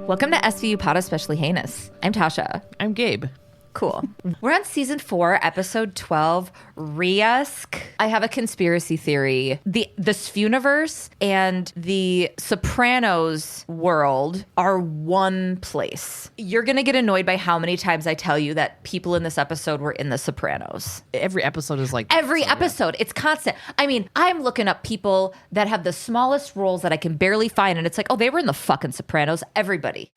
Welcome to SVU Pod Especially Heinous. I'm Tasha. I'm Gabe. Cool. We're on season 4, episode 12, Riask. I have a conspiracy theory. The Sphuniverse and the Sopranos world are one place. You're going to get annoyed by how many times I tell you that people in this episode were in the Sopranos. Every episode is like... Every episode. It's constant. I mean, I'm looking up people that have the smallest roles that I can barely find, and it's like, oh, they were in the fucking Sopranos. Everybody.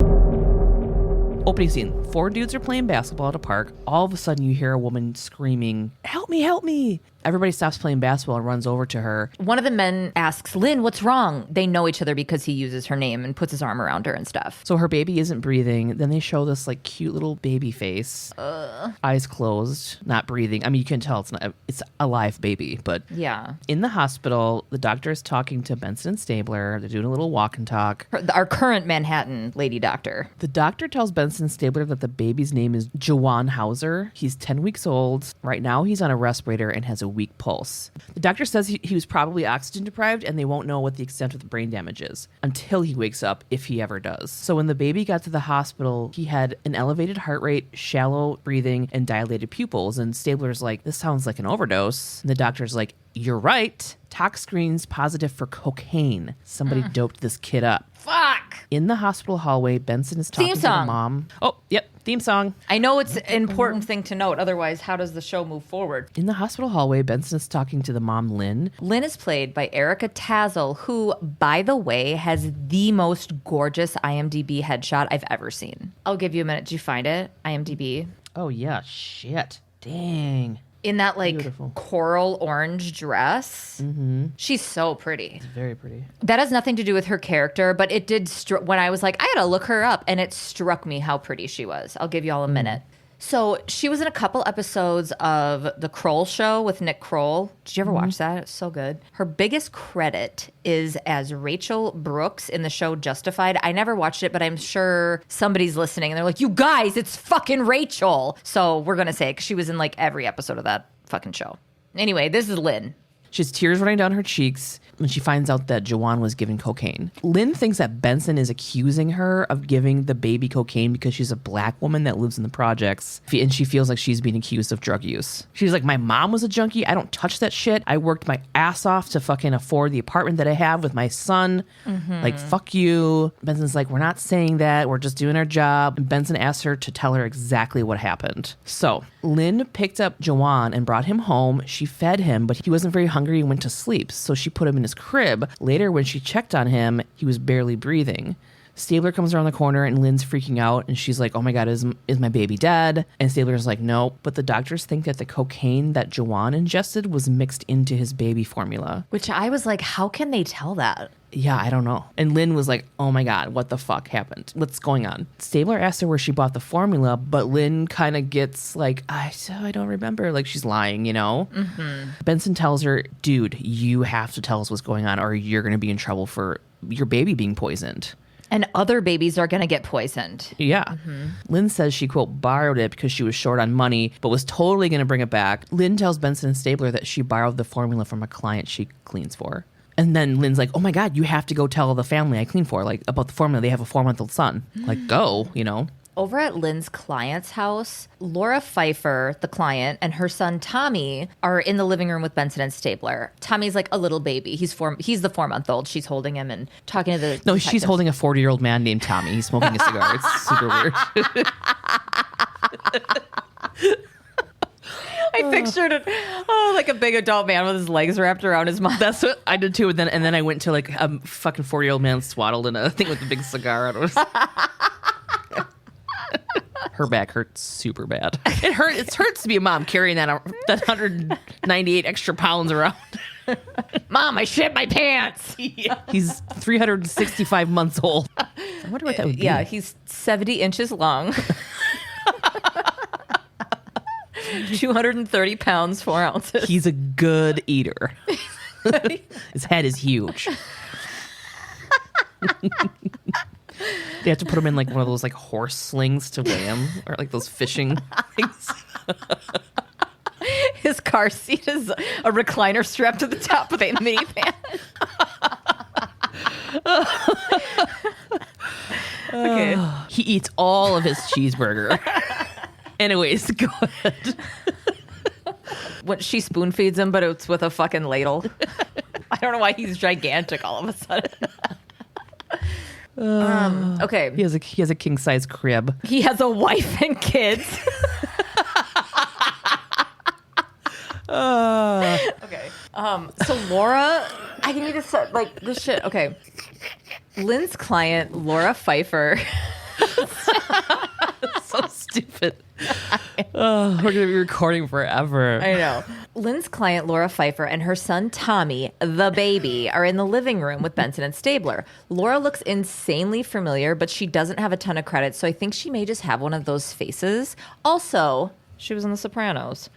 Opening scene. 4 dudes are playing basketball at a park. All of a sudden, you hear a woman screaming, "Help me, help me." Everybody stops playing basketball and runs over to her. One of the men asks, "Lynn, what's wrong?" They know each other because he uses her name and puts his arm around her and stuff. So her baby isn't breathing. Then they show this like cute little baby face. Eyes closed, not breathing. I mean, you can tell it's a live baby, but yeah. In the hospital, the doctor is talking to Benson and Stabler. They're doing a little walk and talk. Our current Manhattan lady doctor. The doctor tells Benson and Stabler that the baby's name is Juwan Hauser. He's 10 weeks old. Right now, he's on a respirator and has a weak pulse. The doctor says he was probably oxygen deprived and they won't know what the extent of the brain damage is until he wakes up, if he ever does. So when the baby got to the hospital, he had an elevated heart rate, shallow breathing, and dilated pupils. And Stabler's like, "This sounds like an overdose." And the doctor's like, "You're right. Tox screen's positive for cocaine. Somebody doped this kid up." Fuck. In the hospital hallway, Benson is talking to the mom. Oh, yep. Theme song. I know it's an important thing to note. Otherwise, how does the show move forward? In the hospital hallway, Benson is talking to the mom, Lynn. Lynn is played by Erica Tazel, who, by the way, has the most gorgeous IMDb headshot I've ever seen. I'll give you a minute. Did you find it? IMDb. Oh, yeah. Shit. Dang. In that, like, Beautiful coral orange dress. Mm-hmm. She's so pretty. It's very pretty. That has nothing to do with her character, but it did, when I was like, I gotta look her up, and it struck me how pretty she was. I'll give you all a minute. So she was in a couple episodes of The Kroll Show with Nick Kroll. Did you ever watch that? It's so good. Her biggest credit is as Rachel Brooks in the show Justified. I never watched it, but I'm sure somebody's listening and they're like, "You guys, it's fucking Rachel." So we're going to say it because she was in like every episode of that fucking show. Anyway, this is Lynn. She has tears running down her cheeks when she finds out that Juwan was given cocaine. Lynn thinks that Benson is accusing her of giving the baby cocaine because she's a black woman that lives in the projects, and she feels like she's being accused of drug use. She's like, "My mom was a junkie. I don't touch that shit. I worked my ass off to fucking afford the apartment that I have with my son. Like, fuck you." Benson's like, "We're not saying that. We're just doing our job." And Benson asks her to tell her exactly what happened. So Lynn picked up Juwan and brought him home. She fed him, but he wasn't very hungry and went to sleep. So she put him in his crib. Later, when she checked on him, he was barely breathing. Stabler comes around the corner and Lynn's freaking out and she's like, "Oh my God, is my baby dead?" And Stabler's like, "No." But the doctors think that the cocaine that Juwan ingested was mixed into his baby formula. Which I was like, how can they tell that? Yeah, I don't know. And Lynn was like, "Oh my God, what the fuck happened? What's going on?" Stabler asked her where she bought the formula, but Lynn kind of gets like, I don't remember. Like she's lying, you know? Benson tells her, "Dude, you have to tell us what's going on or you're going to be in trouble for your baby being poisoned." And other babies are going to get poisoned. Yeah. Lynn says she, quote, borrowed it because she was short on money, but was totally going to bring it back. Lynn tells Benson and Stabler that she borrowed the formula from a client she cleans for. And then Lynn's like, "Oh my God, you have to go tell the family I clean for, like, about the formula. They have a 4-month-old son. Like, go, you know." Over at Lynn's client's house, Laura Pfeiffer, the client, and her son Tommy are in the living room with Benson and Stabler. Tommy's like a little baby. He's the 4-month-old. She's holding him and talking to the No, detectives. she's holding a 40-year-old man named Tommy. He's smoking a cigar. It's super weird. I pictured it, like a big adult man with his legs wrapped around his mouth. That's what I did too. And then I went to like a fucking 40-year-old man swaddled in a thing with a big cigar. Her back hurts super bad. It hurts to be a mom carrying that 198 extra pounds around. Mom, I shit my pants. Yeah. He's 365 months old. I wonder what that would be. Yeah, he's 70 inches long. 230 pounds, 4 ounces. He's a good eater. His head is huge. They have to put him in like one of those like horse slings to weigh him, or like those fishing things. His car seat is a recliner strapped to the top of a minivan. Okay. He eats all of his cheeseburger. Anyways, go ahead. What she spoon feeds him, but it's with a fucking ladle. I don't know why he's gigantic all of a sudden. Okay. He has a king size crib. He has a wife and kids. Okay. So Laura, I need to set like this shit. Okay. Lynn's client, Laura Pfeiffer. So stupid. We're going to be recording forever. I know. Lynn's client, Laura Pfeiffer, and her son, Tommy, the baby, are in the living room with Benson and Stabler. Laura looks insanely familiar, but she doesn't have a ton of credits, so I think she may just have one of those faces. Also, she was in The Sopranos.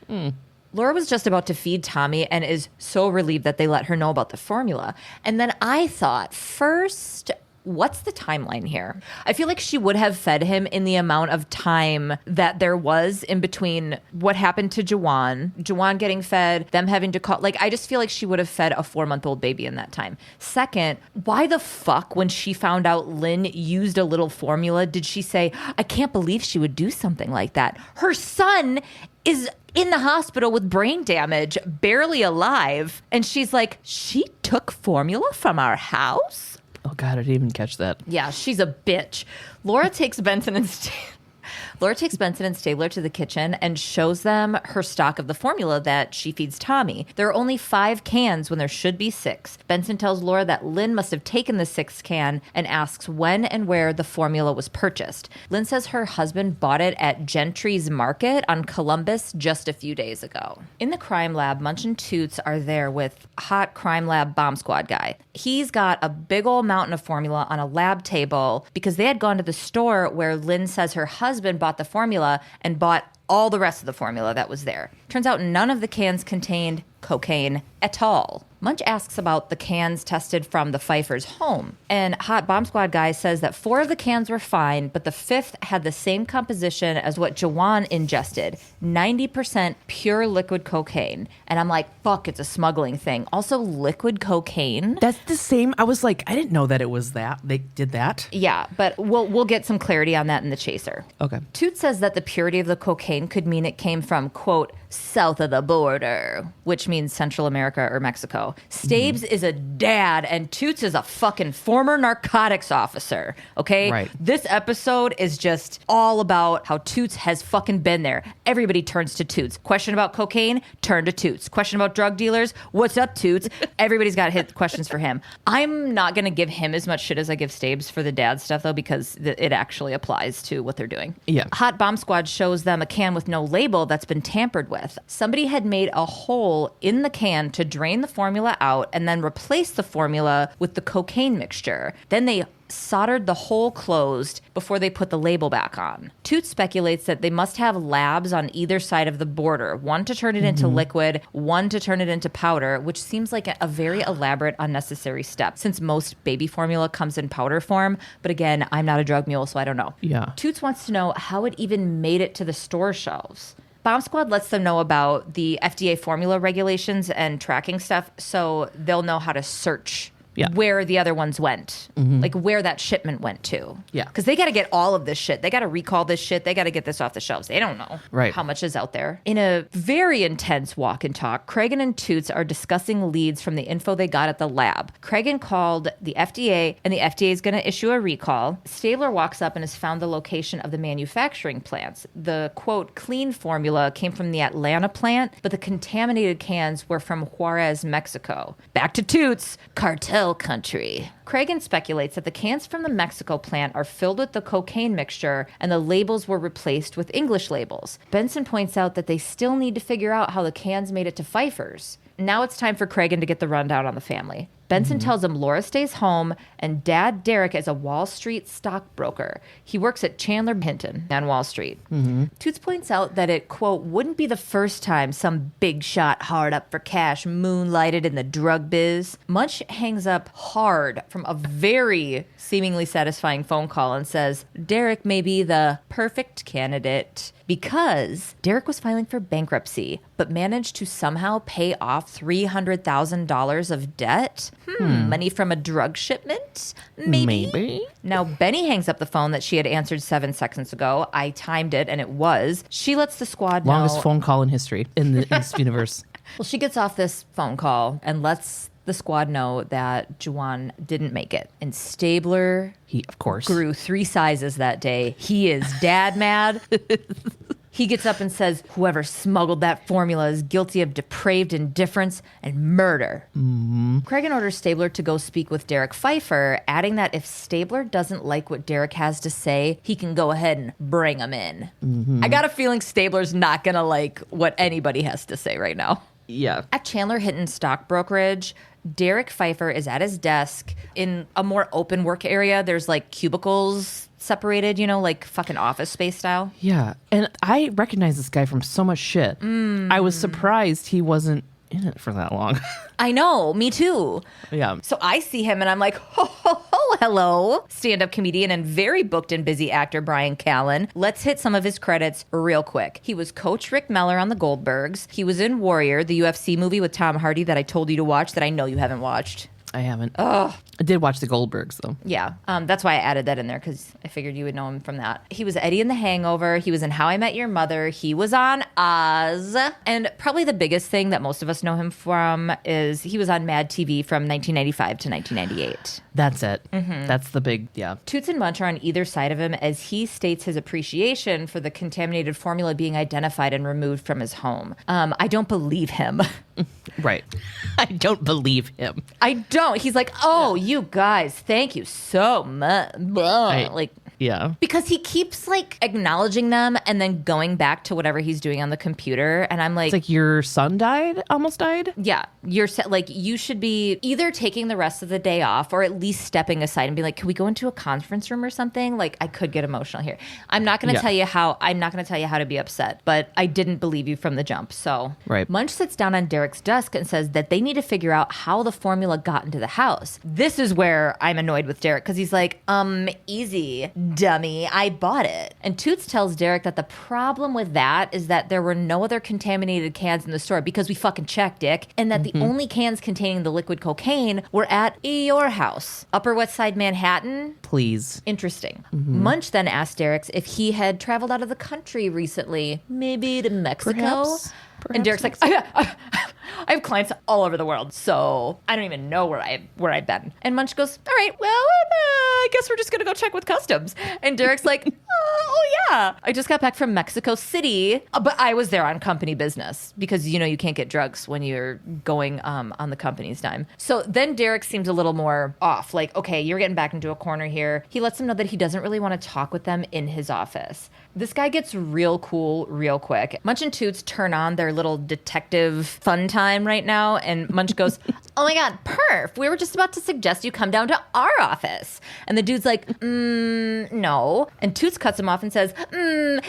Laura was just about to feed Tommy and is so relieved that they let her know about the formula. And then I thought, first, what's the timeline here? I feel like she would have fed him in the amount of time that there was in between what happened to Juwan getting fed, them having to call. Like, I just feel like she would have fed a 4-month-old baby in that time. Second, why the fuck, when she found out Lynn used a little formula, did she say, I can't believe she would do something like that? Her son is in the hospital with brain damage, barely alive. And she's like, she took formula from our house? Oh, God, I didn't even catch that. Yeah, she's a bitch. Laura takes Benson and Stabler to the kitchen and shows them her stock of the formula that she feeds Tommy. There are only 5 cans when there should be 6. Benson tells Laura that Lynn must have taken the 6th can and asks when and where the formula was purchased. Lynn says her husband bought it at Gentry's Market on Columbus just a few days ago. In the crime lab, Munch and Tutes are there with hot crime lab bomb squad guy. He's got a big old mountain of formula on a lab table because they had gone to the store where Lynn says her husband bought the formula and bought all the rest of the formula that was there. Turns out none of the cans contained cocaine at all. Munch asks about the cans tested from the Pfeiffer's home. And Hot Bomb Squad guy says that 4 of the cans were fine, but the 5th had the same composition as what Juwan ingested, 90% pure liquid cocaine. And I'm like, fuck, it's a smuggling thing. Also, liquid cocaine. That's the same. I was like, I didn't know that it was that. They did that. Yeah, but we'll get some clarity on that in the chaser. Okay. Toot says that the purity of the cocaine could mean it came from, quote, south of the border, which means Central America or Mexico. Stabes is a dad and Toots is a fucking former narcotics officer, okay? Right. This episode is just all about how Toots has fucking been there. Everybody turns to Toots. Question about cocaine? Turn to Toots. Question about drug dealers? What's up, Toots? Everybody's got hit questions for him. I'm not going to give him as much shit as I give Stabes for the dad stuff, though, because it actually applies to what they're doing. Yeah. Hot Bomb Squad shows them a can with no label that's been tampered with. Somebody had made a hole in the can to drain the formula out and then replace the formula with the cocaine mixture. Then they soldered the hole closed before they put the label back on. Toot speculates that they must have labs on either side of the border, one to turn it into liquid, one to turn it into powder, which seems like a very elaborate, unnecessary step since most baby formula comes in powder form. But again, I'm not a drug mule, so I don't know. Yeah. Toots wants to know how it even made it to the store shelves. Bomb Squad lets them know about the FDA formula regulations and tracking stuff, so they'll know how to search where the other ones went, like where that shipment went to. Yeah. Because they got to get all of this shit. They got to recall this shit. They got to get this off the shelves. They don't know how much is out there. In a very intense walk and talk, Cragen and Toots are discussing leads from the info they got at the lab. Cragen called the FDA, and the FDA is going to issue a recall. Stabler walks up and has found the location of the manufacturing plants. The, quote, clean formula came from the Atlanta plant, but the contaminated cans were from Juarez, Mexico. Back to Toots, cartel country. Cragen speculates that the cans from the Mexico plant are filled with the cocaine mixture and the labels were replaced with English labels. Benson points out that they still need to figure out how the cans made it to Pfeiffer's. Now it's time for Cragen to get the rundown on the family. Benson tells him Laura stays home and Dad Derek is a Wall Street stockbroker. He works at Chandler Hinton on Wall Street. Toots points out that it, quote, wouldn't be the first time some big shot hard up for cash moonlighted in the drug biz. Munch hangs up hard from a very seemingly satisfying phone call and says Derek may be the perfect candidate because Derek was filing for bankruptcy, but managed to somehow pay off $300,000 of debt. Money from a drug shipment? Maybe. Now, Benny hangs up the phone that she had answered 7 seconds ago. I timed it, and it was. She lets the squad know. Longest phone call in history in this universe. Well, she gets off this phone call and lets the squad know that Juwan didn't make it. And Stabler, He, of course, grew 3 sizes that day. He is dad mad. He gets up and says, whoever smuggled that formula is guilty of depraved indifference and murder. Cragen orders Stabler to go speak with Derek Pfeiffer, adding that if Stabler doesn't like what Derek has to say, he can go ahead and bring him in. I got a feeling Stabler's not going to like what anybody has to say right now. Yeah. At Chandler Hinton Stock Brokerage, Derek Pfeiffer is at his desk in a more open work area. There's like cubicles separated, you know, like fucking office space style. Yeah. And I recognize this guy from so much shit. I was surprised he wasn't in it for that long. I know, me too. Yeah. So I see him and I'm like, ho, ho, ho, hello. Stand-up comedian and very booked and busy actor Brian Callen. Let's hit some of his credits real quick. He was Coach Rick Meller on The Goldbergs. He was in Warrior, the UFC movie with Tom Hardy that I told you to watch that I know you haven't watched. I haven't. I did watch the Goldbergs, though. Yeah, that's why I added that in there, because I figured you would know him from that. He was Eddie in The Hangover. He was in How I Met Your Mother. He was on Oz. And probably the biggest thing that most of us know him from is he was on Mad TV from 1995 to 1998. That's it. That's the big, yeah. Tutes and Munch are on either side of him as he states his appreciation for the contaminated formula being identified and removed from his home. I don't believe him. Right. I don't believe him. I don't. He's like, oh, you guys, thank you so much. Yeah. Because he keeps like acknowledging them and then going back to whatever he's doing on the computer. And I'm like, It's like your son almost died? yeah, you should be either taking the rest of the day off or at least stepping aside and be like, can we go into a conference room or something? Like, I could get emotional here. I'm not going to tell you how to be upset, but I didn't believe you from the jump. So Right. Munch sits down on Derek's desk and says that they need to figure out how the formula got into the house. This is where I'm annoyed with Derek because he's like, easy, dummy, I bought it. And Toots tells Derek that the problem with that is that there were no other contaminated cans in the store because we fucking checked, Dick, and that the only cans containing the liquid cocaine were at your house, Upper West Side Manhattan. Please. Interesting. Munch then asked Derek if he had traveled out of the country recently, maybe to Mexico. Perhaps And Derek's like, I have clients all over the world, so I don't even know where I've been. And Munch goes, all right, well, I guess we're just going to go check with customs. And Derek's like, oh, yeah. I just got back from Mexico City, but I was there on company business because, you know, you can't get drugs when you're going on the company's dime. So then Derek seems a little more off, like, okay, you're getting back into a corner here. He lets them know that he doesn't really want to talk with them in his office. This guy gets real cool real quick. Munch and Toots turn on their little detective fun time right now, and Munch goes, oh my God, perf, we were just about to suggest you come down to our office. And the dude's like, no. And Toots cuts him off and says,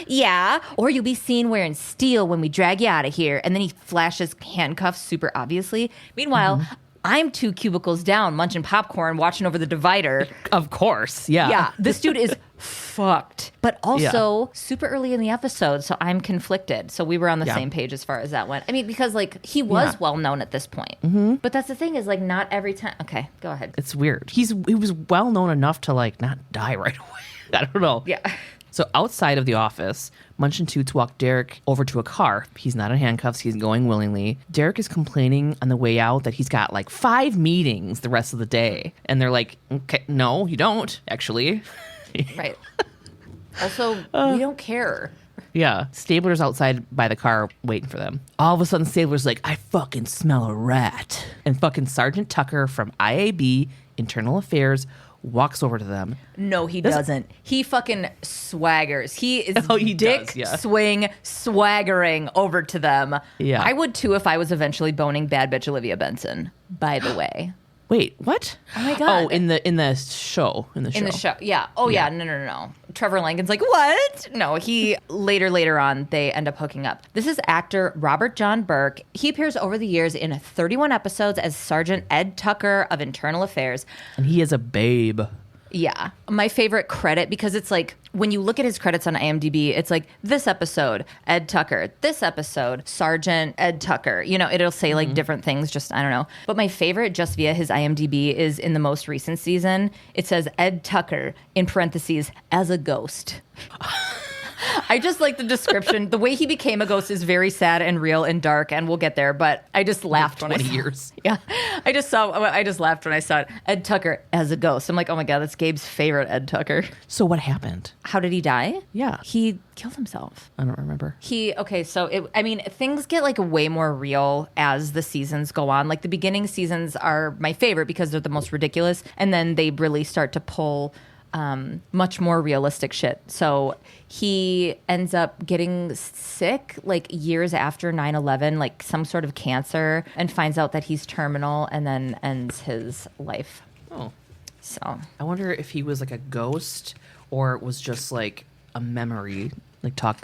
yeah, or you'll be seen wearing steel when we drag you out of here. And then he flashes handcuffs super obviously. Meanwhile, I'm 2 cubicles down, munching popcorn, watching over the divider. Of course, yeah. Yeah, this dude is fucked. But also super early in the episode, so I'm conflicted. So we were on the same page as far as that went. I mean, because like he was well known at this point. But that's the thing is like not every time. Okay, go ahead. It's weird. He was well known enough to like not die right away. I don't know. Yeah. So outside of the office, Munch and Toots walk Derek over to a car. He's not in handcuffs. He's going willingly. Derek is complaining on the way out that he's got like 5 meetings the rest of the day. And they're like, okay, no, you don't, actually. Right. Also, we don't care. Yeah. Stabler's outside by the car waiting for them. All of a sudden, Stabler's like, I fucking smell a rat. And fucking Sergeant Tucker from IAB, Internal Affairs, walks over to them. No, he doesn't. He fucking swaggers. He is dick does, yeah. swing swaggering over to them. Yeah. I would too if I was eventually boning bad bitch Olivia Benson, by the way. Wait, what? Oh my God. Oh, in the show. In the show. Yeah. Oh yeah. No. Trevor Lankin's like, what? No, he later on they end up hooking up. This is actor Robert John Burke. He appears over the years in 31 episodes as Sergeant Ed Tucker of Internal Affairs. And he is a babe. Yeah. My favorite credit, because it's like when you look at his credits on IMDb, it's like this episode, Ed Tucker, this episode, Sergeant Ed Tucker. You know, it'll say like different things, just, I don't know. But my favorite, just via his IMDb, is in the most recent season. It says Ed Tucker, in parentheses, as a ghost. I just like the description. The way he became a ghost is very sad and real and dark, and we'll get there. But I just laughed when I saw 20 years. Yeah, I just laughed when I saw it. Ed Tucker as a ghost. I'm like, oh my god, that's Gabe's favorite Ed Tucker. So what happened? How did he die? Yeah. He killed himself. I don't remember. Things get like way more real as the seasons go on. Like the beginning seasons are my favorite because they're the most ridiculous, and then they really start to pull much more realistic shit. So he ends up getting sick like years after 9/11, like some sort of cancer, and finds out that he's terminal, and then ends his life. Oh. So I wonder if he was like a ghost or it was just like a memory,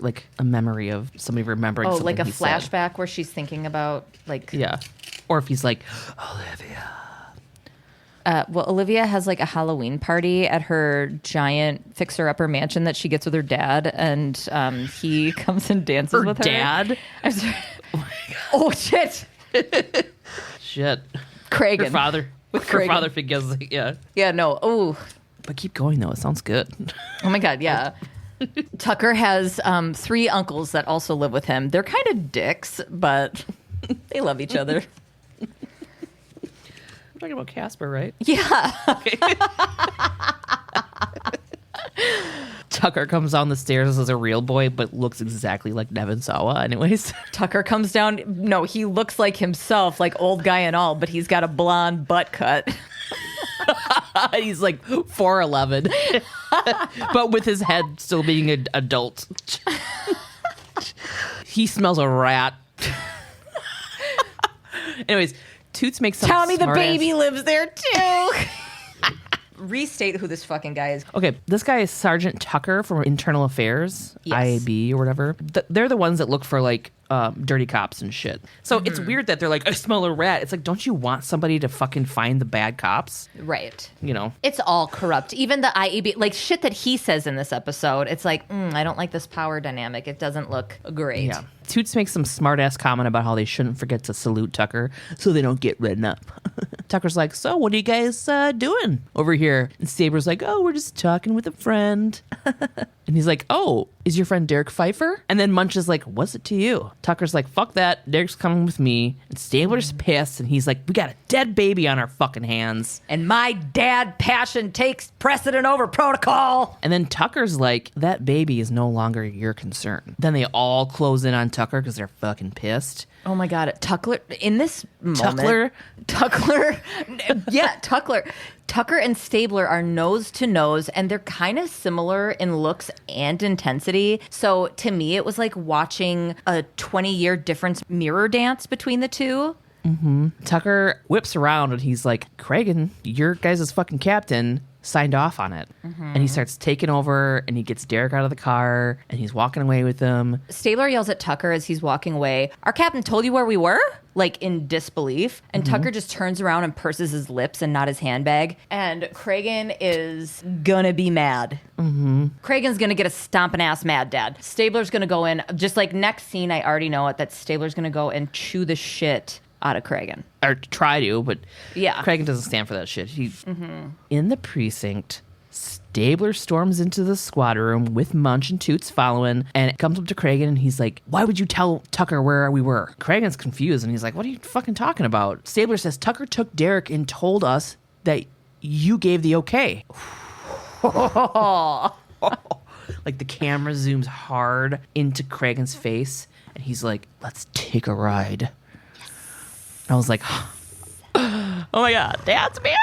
like a memory of somebody remembering something like a he said. flashback where she's thinking about like... Yeah. Or if he's like, Olivia. Olivia has like a Halloween party at her giant fixer-upper mansion that she gets with her dad, and he comes and dances with her. Her dad? I'm sorry. Oh, shit. Shit. Cragen. Her father. With Her Cragen. father figures, yeah. Yeah, no. Oh. But keep going, though. It sounds good. Oh, my God, yeah. Tucker has 3 uncles that also live with him. They're kind of dicks, but they love each other. We're talking about Casper, right? Yeah. Okay. Tucker comes down the stairs as a real boy, but looks exactly like Nevin Sawa anyways. Tucker comes down. No, he looks like himself, like old guy and all, but he's got a blonde butt cut. He's like 4'11", but with his head still being an adult. He smells a rat. Anyways, Tutes makes some Tell me the smart baby lives there too. Restate who this fucking guy is. Okay, this guy is Sergeant Tucker from Internal Affairs, Yes. IAB or whatever. They're the ones that look for like dirty cops and shit. So it's weird that they're like, I smell a rat. It's like, don't you want somebody to fucking find the bad cops? Right. You know? It's all corrupt. Even the IAB, like shit that he says in this episode, it's like, I don't like this power dynamic. It doesn't look great. Yeah. Toots makes some smart ass comment about how they shouldn't forget to salute Tucker so they don't get written up. Tucker's like, so what are you guys doing over here? And Stabler's like, oh, we're just talking with a friend. And he's like, oh, is your friend Derek Pfeiffer? And then Munch is like, what's it to you? Tucker's like, fuck that. Derek's coming with me. And Stabler's pissed. And he's like, we got a dead baby on our fucking hands. And my dad passion takes precedent over protocol. And then Tucker's like, that baby is no longer your concern. Then they all close in on Tucker because they're fucking pissed. Oh my God, Tucker, in this moment. Tucker. Yeah, Tucker and Stabler are nose to nose, and they're kind of similar in looks and intensity. So to me, it was like watching a 20-year difference mirror dance between the two. Mm-hmm. Tucker whips around and he's like, Cragen, your guys' fucking captain signed off on it. And he starts taking over and he gets Derek out of the car and he's walking away with him. Stabler yells at Tucker as he's walking away, our captain told you where we were? Like in disbelief. And Tucker just turns around and purses his lips and not his handbag. And Cragen is gonna be mad. Cragen's gonna get a stomping ass mad dad. Stabler's gonna go in, just like next scene, I already know it, that Stabler's gonna go and chew the shit out of Cragen. Or try to, but Yeah. Cragen doesn't stand for that shit. In the precinct, Stabler storms into the squad room with Munch and Toots following and comes up to Cragen and he's like, why would you tell Tucker where we were? Cragen's confused and he's like, what are you fucking talking about? Stabler says, Tucker took Derek and told us that you gave the okay. Like the camera zooms hard into Cragen's face and he's like, let's take a ride. I was like, oh my God, Dad's mad.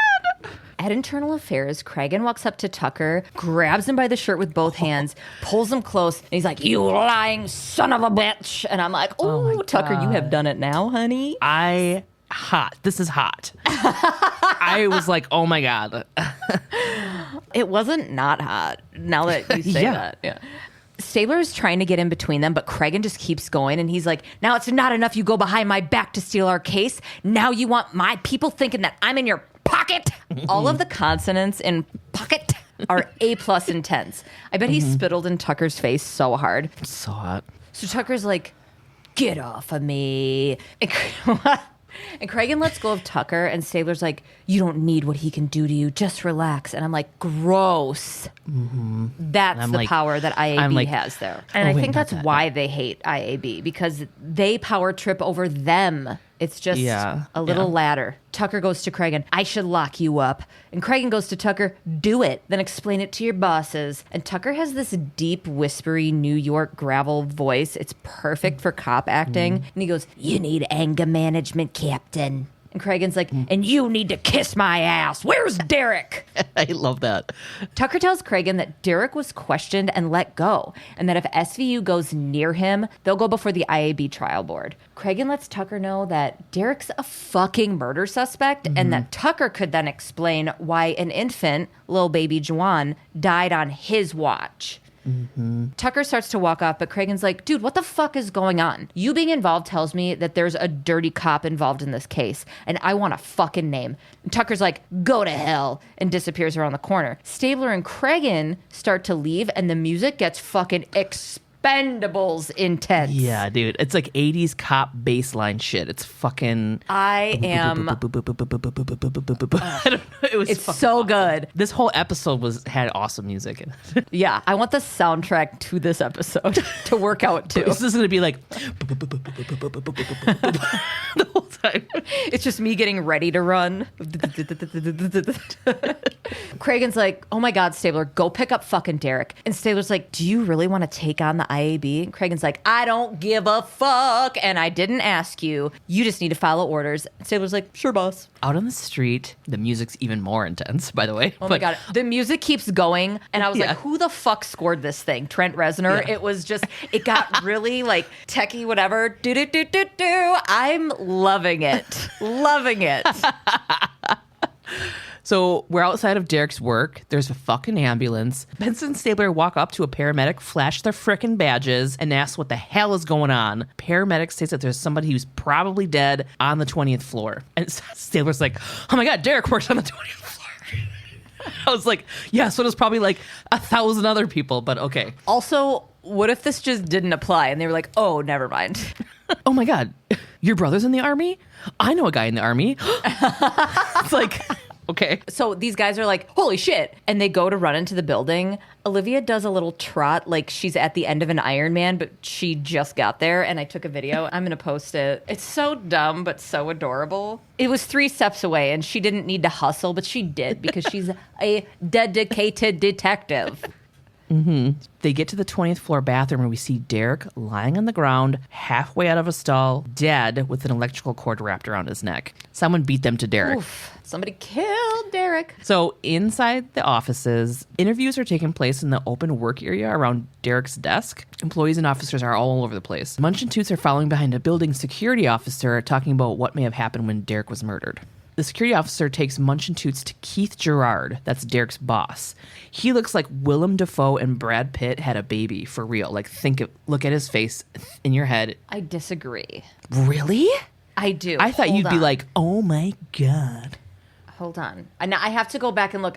At Internal Affairs, Cragen walks up to Tucker, grabs him by the shirt with both hands, pulls him close, and he's like, you lying son of a bitch. And I'm like, oh, Tucker, you have done it now, honey. This is hot. I was like, oh my God. It wasn't not hot, now that you say that. Yeah. Stabler is trying to get in between them, but Cragen just keeps going, and he's like, now it's not enough you go behind my back to steal our case. Now you want my people thinking that I'm in your pocket. All of the consonants in pocket are A+ intense. I bet he spittled in Tucker's face so hard. So hot. So Tucker's like, get off of me. And Cragen lets go of Tucker, and Stabler's like, you don't need what he can do to you. Just relax. And I'm like, gross. That's the power that IAB has there. And I think that's why they hate IAB, because they power trip over them. It's just a little ladder. Tucker goes to Cragen, I should lock you up. And Cragen goes to Tucker, do it. Then explain it to your bosses. And Tucker has this deep, whispery New York gravel voice. It's perfect for cop acting. And he goes, you need anger management, Captain. And Cragen's like, and you need to kiss my ass. Where's Derek? I love that. Tucker tells Cragen that Derek was questioned and let go, and that if SVU goes near him, they'll go before the IAB trial board. Cragen lets Tucker know that Derek's a fucking murder suspect, and that Tucker could then explain why an infant, little baby Juwan, died on his watch. Tucker starts to walk off, but Cragen's like, dude, what the fuck is going on? You being involved tells me that there's a dirty cop involved in this case, and I want a fucking name. And Tucker's like, go to hell, and disappears around the corner. Stabler and Cragen start to leave, and the music gets fucking Expendables intense. Yeah, dude. It's like 80s cop baseline shit. It's fucking... I am... I don't know. It's so good. This whole episode had awesome music in it. Yeah, I want the soundtrack to this episode to work out too. This is going to be like... the whole time. It's just me getting ready to run. Cragen's like, oh my God, Stabler, go pick up fucking Derek. And Stabler's like, do you really want to take on the IAB? And Cragen's like, I don't give a fuck. And I didn't ask you. You just need to follow orders. And Stabler's like, sure, boss. Out on the street, the music's even more intense, by the way. Oh my God. The music keeps going. And I was like, who the fuck scored this thing? Trent Reznor? Yeah. It was just, it got really like techie, whatever. Do. I'm loving it. Loving it. So we're outside of Derek's work. There's a fucking ambulance. Benson and Stabler walk up to a paramedic, flash their frickin' badges, and ask what the hell is going on. Paramedic states that there's somebody who's probably dead on the 20th floor. And Stabler's like, oh my God, Derek works on the 20th floor. I was like, yeah, so there's probably like 1,000 other people, but okay. Also, what if this just didn't apply? And they were like, oh, never mind. Oh my God, your brother's in the army? I know a guy in the army. It's like... Okay. So these guys are like, holy shit. And they go to run into the building. Olivia does a little trot like she's at the end of an Ironman, but she just got there. And I took a video. I'm going to post it. It's so dumb, but so adorable. It was 3 steps away, and she didn't need to hustle, but she did because she's a dedicated detective. They get to the 20th floor bathroom where we see Derek lying on the ground, halfway out of a stall, dead with an electrical cord wrapped around his neck. Someone beat them to Derek. Oof. Somebody killed Derek. So inside the offices, interviews are taking place in the open work area around Derek's desk. Employees and officers are all over the place. Munch and Tutes are following behind a building security officer talking about what may have happened when Derek was murdered. The security officer takes Munch and Tutes to Keith Gerard, that's Derek's boss. He looks like Willem Dafoe and Brad Pitt had a baby, for real. Like, look at his face in your head. I disagree. Really? I do. I thought you'd be like, oh my God. Hold on. And I have to go back and look.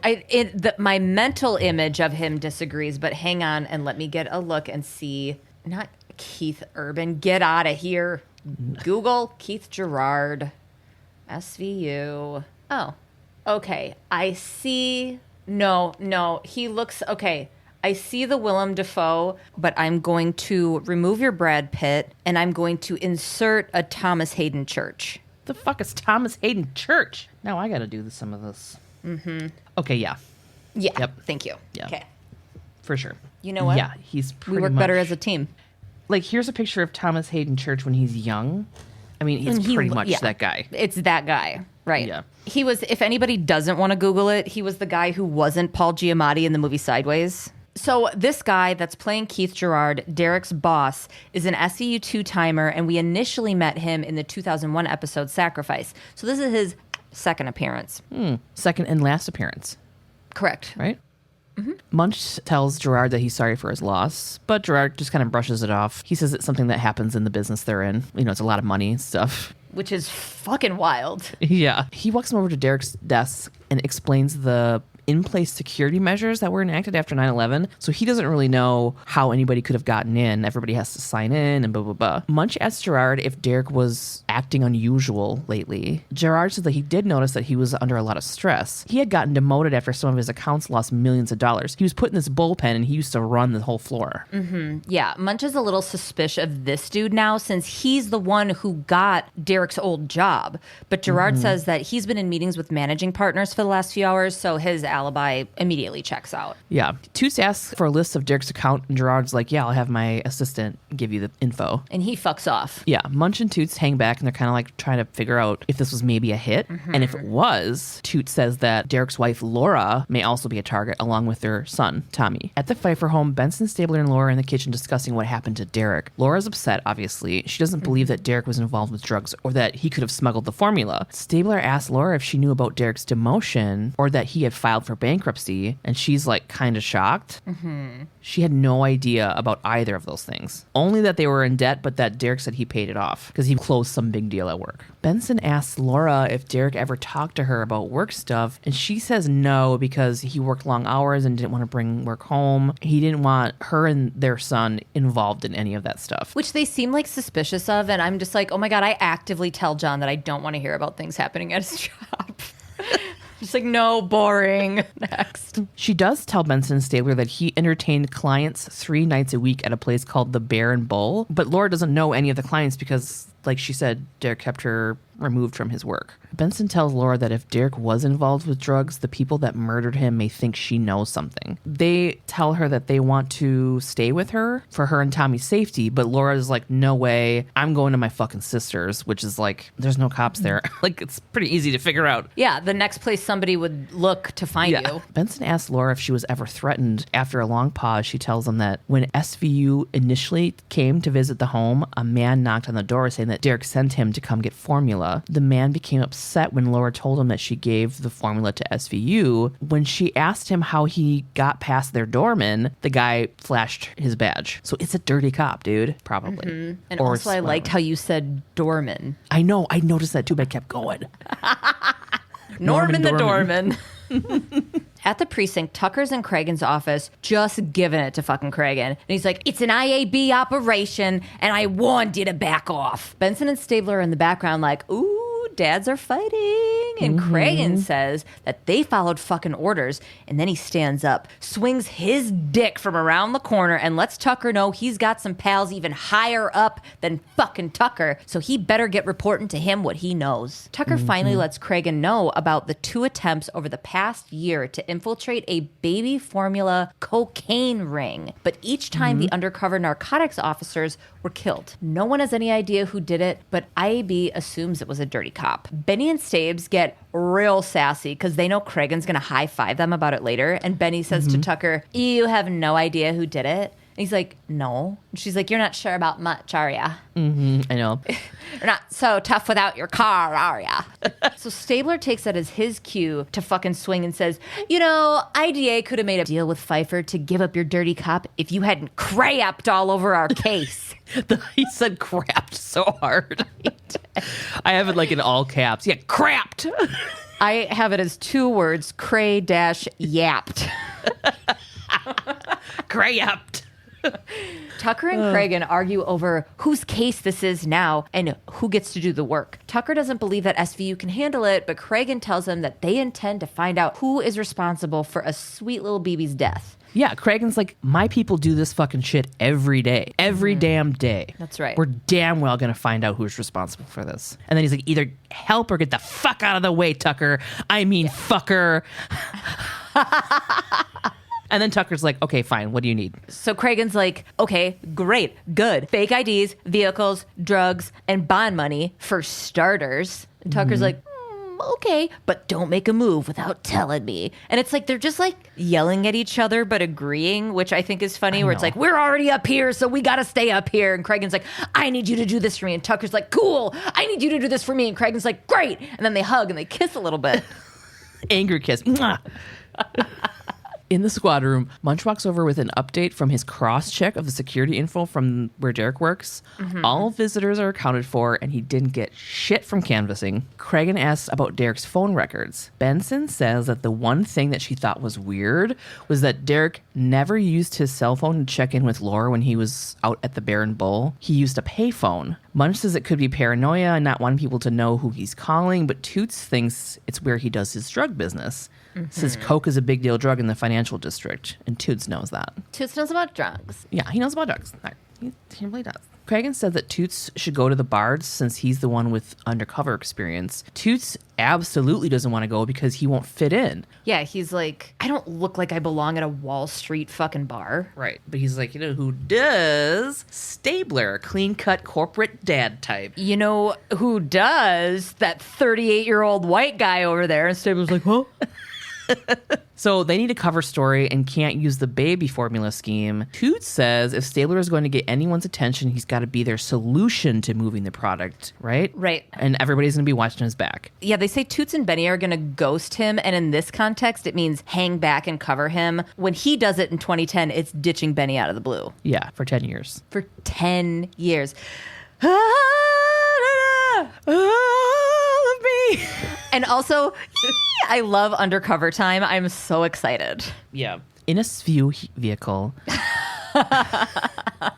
My mental image of him disagrees, but hang on and let me get a look and see. Not Keith Urban. Get out of here. Google Keith Gerard. SVU. Oh, okay. I see. No. He looks okay. I see the Willem Dafoe, but I'm going to remove your Brad Pitt and I'm going to insert a Thomas Hayden Church. The fuck is Thomas Hayden Church? Now I got to do some of this. Okay, yeah. Yeah. Yep. Thank you. Yeah. Okay. For sure. You know what? Yeah, he's pretty We work much better as a team. Like, here's a picture of Thomas Hayden Church when he's young. I mean, he's pretty much that guy. It's that guy, right? Yeah. He was, if anybody doesn't want to Google it, he was the guy who wasn't Paul Giamatti in the movie Sideways. So this guy that's playing Keith Gerard, Derek's boss, is an SVU 2-timer, and we initially met him in the 2001 episode Sacrifice. So this is his second appearance. Second and last appearance. Correct. Right? Munch tells Gerard that he's sorry for his loss, but Gerard just kind of brushes it off. He says it's something that happens in the business they're in. You know, it's a lot of money and stuff. Which is fucking wild. Yeah. He walks him over to Derek's desk and explains the in-place security measures that were enacted after 9/11. So he doesn't really know how anybody could have gotten in. Everybody has to sign in and blah, blah, blah. Munch asked Gerard if Derek was acting unusual lately. Gerard said that he did notice that he was under a lot of stress. He had gotten demoted after some of his accounts lost millions of dollars. He was put in this bullpen and he used to run the whole floor. Yeah, Munch is a little suspicious of this dude now since he's the one who got Derek's old job. But Gerard says that he's been in meetings with managing partners for the last few hours, so his alibi immediately checks out. Yeah. Tutes asks for a list of Derek's account, and Gerard's like, yeah, I'll have my assistant give you the info. And he fucks off. Yeah. Munch and Tutes hang back, and they're kind of like trying to figure out if this was maybe a hit. And if it was, Tutes says that Derek's wife, Laura, may also be a target, along with their son, Tommy. At the Pfeiffer home, Benson, Stabler, and Laura are in the kitchen discussing what happened to Derek. Laura's upset, obviously. She doesn't believe that Derek was involved with drugs or that he could have smuggled the formula. Stabler asks Laura if she knew about Derek's demotion or that he had filed for bankruptcy, and she's like kind of shocked. She had no idea about either of those things. Only that they were in debt, but that Derek said he paid it off because he closed some big deal at work. Benson asks Laura if Derek ever talked to her about work stuff, and she says no because he worked long hours and didn't want to bring work home. He didn't want her and their son involved in any of that stuff. Which they seem like suspicious of, and I'm just like, oh my God, I actively tell John that I don't want to hear about things happening at his job. Just like, no, boring. Next. She does tell Benson and Stabler that he entertained clients 3 nights a week at a place called the Bear and Bull, but Laura doesn't know any of the clients because, like she said, Derek kept her removed from his work. Benson tells Laura that if Derek was involved with drugs, the people that murdered him may think she knows something. They tell her that they want to stay with her for her and Tommy's safety, but Laura's like, no way, I'm going to my fucking sister's, which is like, there's no cops there. Like, it's pretty easy to figure out. Yeah, the next place somebody would look to find you. Benson asks Laura if she was ever threatened. After a long pause, she tells him that when SVU initially came to visit the home, a man knocked on the door saying that Derek sent him to come get formula. The man became upset when Laura told him that she gave the formula to SVU. When she asked him how he got past their doorman, the guy flashed his badge. So it's a dirty cop, dude. Probably. And or also I liked how you said doorman. I know. I noticed that too, but I kept going. Norman the doorman. At the precinct, Tucker's in Cragen's office, just giving it to fucking Cragen. And he's like, it's an IAB operation, and I warned you to back off. Benson and Stabler are in the background like, ooh, dads are fighting. And Cragen says that they followed fucking orders. And then he stands up, swings his dick from around the corner, and lets Tucker know he's got some pals even higher up than fucking Tucker. So he better get reporting to him what he knows. Tucker finally lets Cragen know about the 2 attempts over the past year to infiltrate a baby formula cocaine ring. But each time the undercover narcotics officers were killed. No one has any idea who did it, but IAB assumes it was a dirty cop. Benny and Stabes get real sassy because they know Cragen's going to high-five them about it later. And Benny says to Tucker, you have no idea who did it? And he's like, no. And she's like, you're not sure about much, are ya? I know. You're not so tough without your car, are ya? So Stabler takes that as his cue to fucking swing and says, you know, IDA could have made a deal with Pfeiffer to give up your dirty cop if you hadn't cray-yapped all over our case. He said crapped so hard. I have it like in all caps. Yeah, crapped. I have it as 2 words, cray-yapped. Cray-yapped. Tucker and Cragen argue over whose case this is now and who gets to do the work. Tucker doesn't believe that SVU can handle it, but Cragen tells him that they intend to find out who is responsible for a sweet little baby's death. Yeah, Cragen's like, my people do this fucking shit every day. Every damn day. That's right. We're damn well going to find out who's responsible for this. And then he's like, either help or get the fuck out of the way, Tucker. I mean, fucker. And then Tucker's like, okay, fine. What do you need? So Cragen's like, okay, great, good. Fake IDs, vehicles, drugs, and bond money for starters. And Tucker's like, okay, but don't make a move without telling me. And it's like they're just like yelling at each other but agreeing, which I think is funny, where it's like, we're already up here, so we got to stay up here. And Cragen's like, I need you to do this for me. And Tucker's like, cool, I need you to do this for me. And Cragen's like, great. And then they hug and they kiss a little bit. Anger kiss. Mwah. In the squad room, Munch walks over with an update from his cross-check of the security info from where Derek works. All visitors are accounted for, and he didn't get shit from canvassing. Cragen asks about Derek's phone records. Benson says that the one thing that she thought was weird was that Derek never used his cell phone to check in with Laura when he was out at the Bear and Bull. He used a payphone. Munch says it could be paranoia and not wanting people to know who he's calling, but Tutes thinks it's where he does his drug business. Says coke is a big deal drug in the financial district, and Toots knows that. Toots knows about drugs. Yeah, he knows about drugs. He really does. Cragen said that Toots should go to the bars since he's the one with undercover experience. Toots absolutely doesn't want to go because he won't fit in. Yeah, he's like, I don't look like I belong at a Wall Street fucking bar. Right. But he's like, you know who does? Stabler, clean-cut corporate dad type. You know who does? That 38-year-old white guy over there. And Stabler's like, huh? So they need a cover story and can't use the baby formula scheme. Toots says if Stabler is going to get anyone's attention, he's got to be their solution to moving the product, right? Right. And everybody's going to be watching his back. Yeah, they say Toots and Benny are going to ghost him. And in this context, it means hang back and cover him. When he does it in 2010, it's ditching Benny out of the blue. Yeah, for 10 years. For 10 years. All of me. And also, I love undercover time. I'm so excited. Yeah. In a SVU vehicle.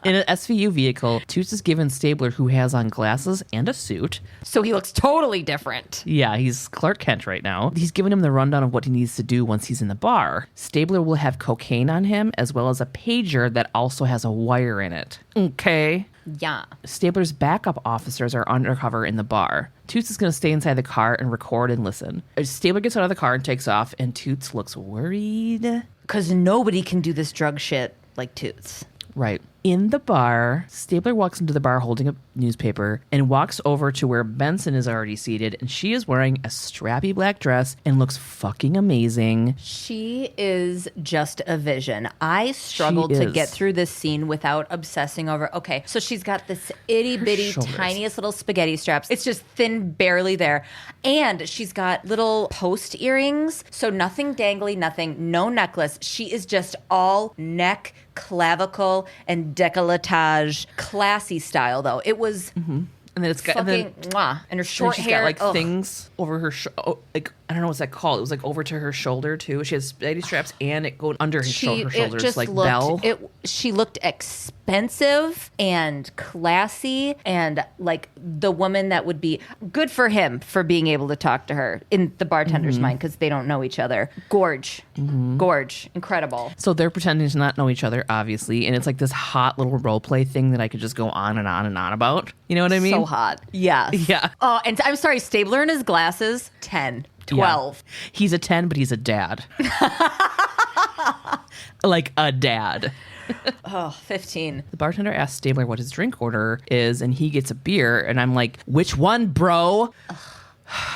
In an SVU vehicle, Toots is given Stabler, who has on glasses and a suit. So he looks totally different. Yeah, he's Clark Kent right now. He's giving him the rundown of what he needs to do once he's in the bar. Stabler will have cocaine on him, as well as a pager that also has a wire in it. Okay. Yeah. Stabler's backup officers are undercover in the bar. Toots is going to stay inside the car and record and listen. Stabler gets out of the car and takes off, and Toots looks worried. Because nobody can do this drug shit like Toots. Right. In the bar, Stabler walks into the bar holding a newspaper and walks over to where Benson is already seated, and she is wearing a strappy black dress and looks fucking amazing. She is just a vision. I struggled to get through this scene without obsessing over, okay, so she's got this itty-bitty, tiniest little spaghetti straps. It's just thin, barely there. And she's got little post earrings, so nothing dangly, nothing, no necklace. She is just all neck, clavicle, and décolletage, classy style though. It was and then it's got fucking mwah. And her short she's hair, got like things over her like I don't know what's that called. It was like over to her shoulder too. She has spaghetti straps and it going under her shoulders just like looked, bell. She looked expensive and classy and like the woman that would be good for him for being able to talk to her in the bartender's mind because they don't know each other. Gorge, incredible. So they're pretending to not know each other, obviously, and it's like this hot little role play thing that I could just go on and on and on about. You know what I mean? So hot. Yes. Yeah. Oh, and I'm sorry, Stabler in his glasses, 10. 12. Yeah. He's a 10, but he's a dad. Like a dad. 15. The bartender asks Stabler what his drink order is, and he gets a beer, and I'm like, which one, bro?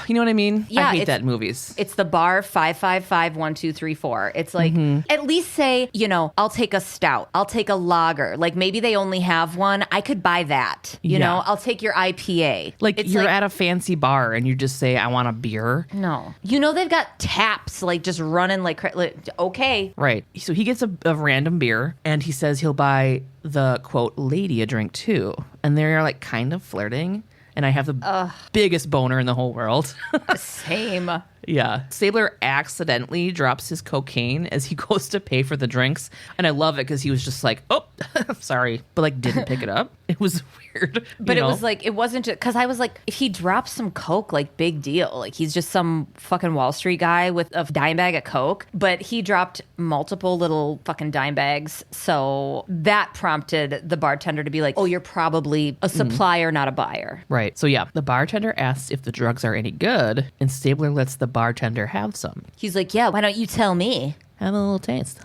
You know what I mean? Yeah, I hate that in movies. It's the bar 5551234. It's like, at least say, you know, I'll take a stout. I'll take a lager. Like maybe they only have one. I could buy that. You know, I'll take your IPA. Like it's you're at a fancy bar and you just say, I want a beer. No. You know, they've got taps like just running like okay. Right. So he gets a random beer and he says he'll buy the, quote, lady a drink too. And they're like kind of flirting. And I have the biggest boner in the whole world. Same. Yeah. Stabler accidentally drops his cocaine as he goes to pay for the drinks. And I love it because he was just like, oh, sorry. But like didn't pick it up. It was weird. But it was like, it wasn't just, because I was like, if he drops some coke, like big deal. Like he's just some fucking Wall Street guy with a dime bag of coke. But he dropped multiple little fucking dime bags. So that prompted the bartender to be like, oh, you're probably a supplier, not a buyer. Right. So yeah, the bartender asks if the drugs are any good. And Stabler lets the bartender have some. He's like, yeah, why don't you tell me? Have a little taste.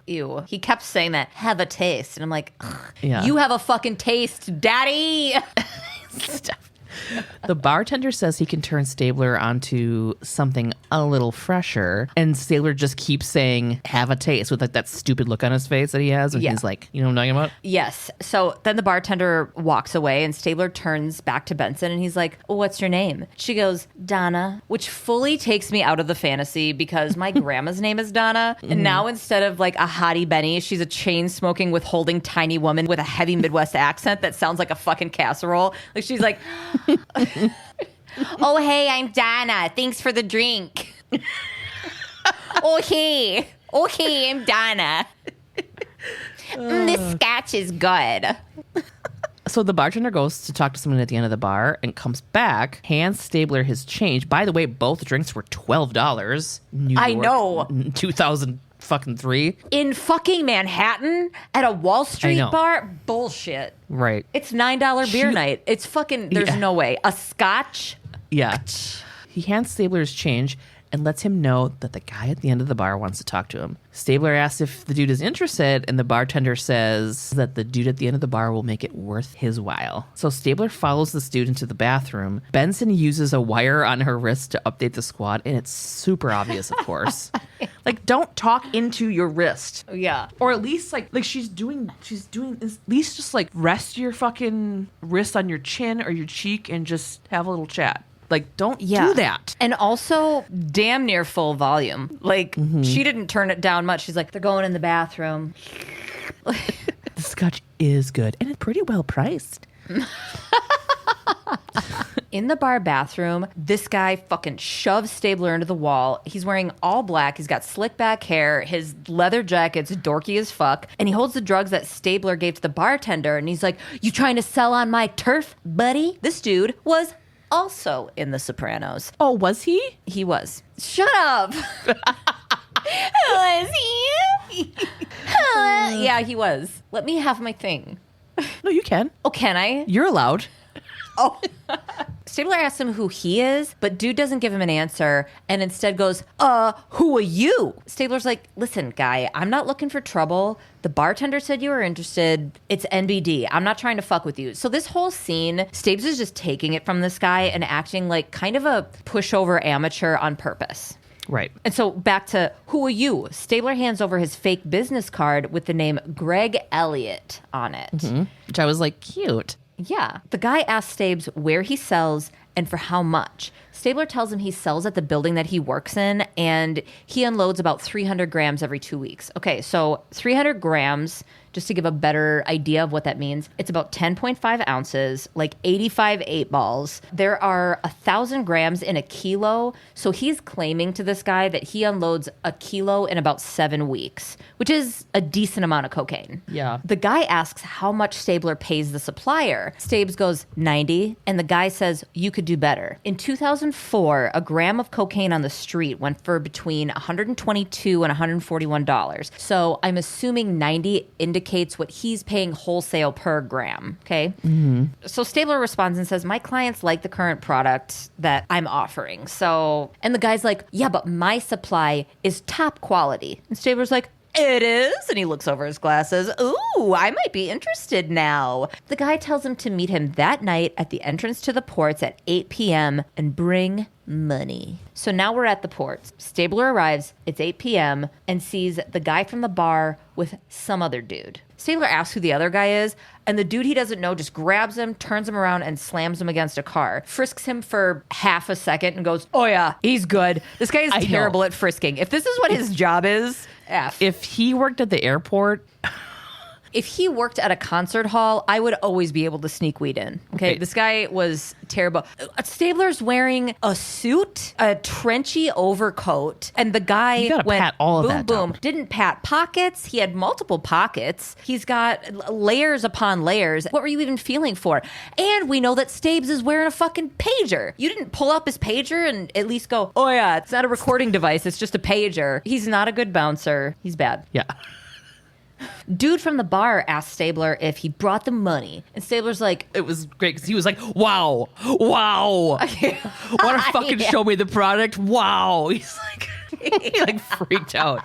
Ew. He kept saying that, have a taste. And I'm like, yeah. You have a fucking taste, daddy. The bartender says he can turn Stabler onto something a little fresher, and Stabler just keeps saying, have a taste, with like that stupid look on his face that he has, and he's like, you know what I'm talking about? Yes. So then the bartender walks away, and Stabler turns back to Benson, and he's like, well, what's your name? She goes, Donna, which fully takes me out of the fantasy because my grandma's name is Donna, and now instead of like a hottie Benny, she's a chain-smoking, withholding tiny woman with a heavy Midwest accent that sounds like a fucking casserole. Like she's like... Oh, hey, I'm Donna. Thanks for the drink. Okay, I'm Donna. This scotch is good. So the bartender goes to talk to someone at the end of the bar and comes back, hands Stabler his change. By the way, both drinks were $12. New York, I know. 2003. In fucking Manhattan at a Wall Street bar? Bullshit. Right. It's $9 beer night. It's fucking, there's no way. A scotch? Yeah. He hands Stabler his change and lets him know that the guy at the end of the bar wants to talk to him. Stabler asks if the dude is interested, and the bartender says that the dude at the end of the bar will make it worth his while. So Stabler follows this dude into the bathroom. Benson uses a wire on her wrist to update the squad, and it's super obvious, of course. Like, don't talk into your wrist. Yeah. Or at least, like she's doing, at least just, like, rest your fucking wrist on your chin or your cheek and just have a little chat. Like, don't do that. And also, damn near full volume. Like, she didn't turn it down much. She's like, they're going in the bathroom. The scotch is good, and it's pretty well priced. In the bar bathroom, this guy fucking shoves Stabler into the wall. He's wearing all black. He's got slick back hair. His leather jacket's dorky as fuck. And he holds the drugs that Stabler gave to the bartender. And he's like, you trying to sell on my turf, buddy? This dude was also in The Sopranos. Oh, was he? He was. Shut up. Was he? Yeah, he was. Let me have my thing. No, you can. Oh, can I? You're allowed. Oh. Stabler asks him who he is, but dude doesn't give him an answer and instead goes, who are you? Stabler's like, listen, guy, I'm not looking for trouble. The bartender said you were interested. It's NBD. I'm not trying to fuck with you. So this whole scene, Stabs is just taking it from this guy and acting like kind of a pushover amateur on purpose. Right. And so back to, who are you? Stabler hands over his fake business card with the name Greg Elliott on it. Mm-hmm. Which I was like, cute. Yeah. The guy asks Stabs where he sells and for how much. Stabler tells him he sells at the building that he works in, and he unloads about 300 grams every 2 weeks. Okay, so 300 grams, just to give a better idea of what that means, it's about 10.5 ounces, like 85 8 balls. There are 1,000 grams in a kilo, so he's claiming to this guy that he unloads a kilo in about 7 weeks, which is a decent amount of cocaine. Yeah. The guy asks how much Stabler pays the supplier. Stabs goes 90, and the guy says, you could do better. In 2004, a gram of cocaine on the street went for between $122 and $141. So I'm assuming 90 indicates what he's paying wholesale per gram, okay? Mm-hmm. So Stabler responds and says, my clients like the current product that I'm offering. So, and the guy's like, yeah, but my supply is top quality. And Stabler's like, it is. And he looks over his glasses. Ooh, I might be interested now. The guy tells him to meet him that night at the entrance to the ports at 8 p.m. and bring money. So now we're at the ports. Stabler arrives, it's 8 p.m., and sees the guy from the bar with some other dude. Stabler asks who the other guy is, and the dude he doesn't know just grabs him, turns him around, and slams him against a car. Frisks him for half a second and goes, oh yeah, he's good. This guy is terrible at frisking. If this is what his job is, F. If he worked at the airport... If he worked at a concert hall, I would always be able to sneak weed in. Okay. This guy was terrible. Stabler's wearing a suit, a trenchy overcoat, and the guy went pat all of boom, that boom. down. Didn't pat pockets. He had multiple pockets. He's got layers upon layers. What were you even feeling for? And we know that Stabs is wearing a fucking pager. You didn't pull up his pager and at least go, oh yeah, it's not a recording device. It's just a pager. He's not a good bouncer. He's bad. Yeah. Dude from the bar asked Stabler if he brought the money. And Stabler's like... It was great because he was like, wow. Want to fucking show me the product? Wow. He's like, he like freaked out.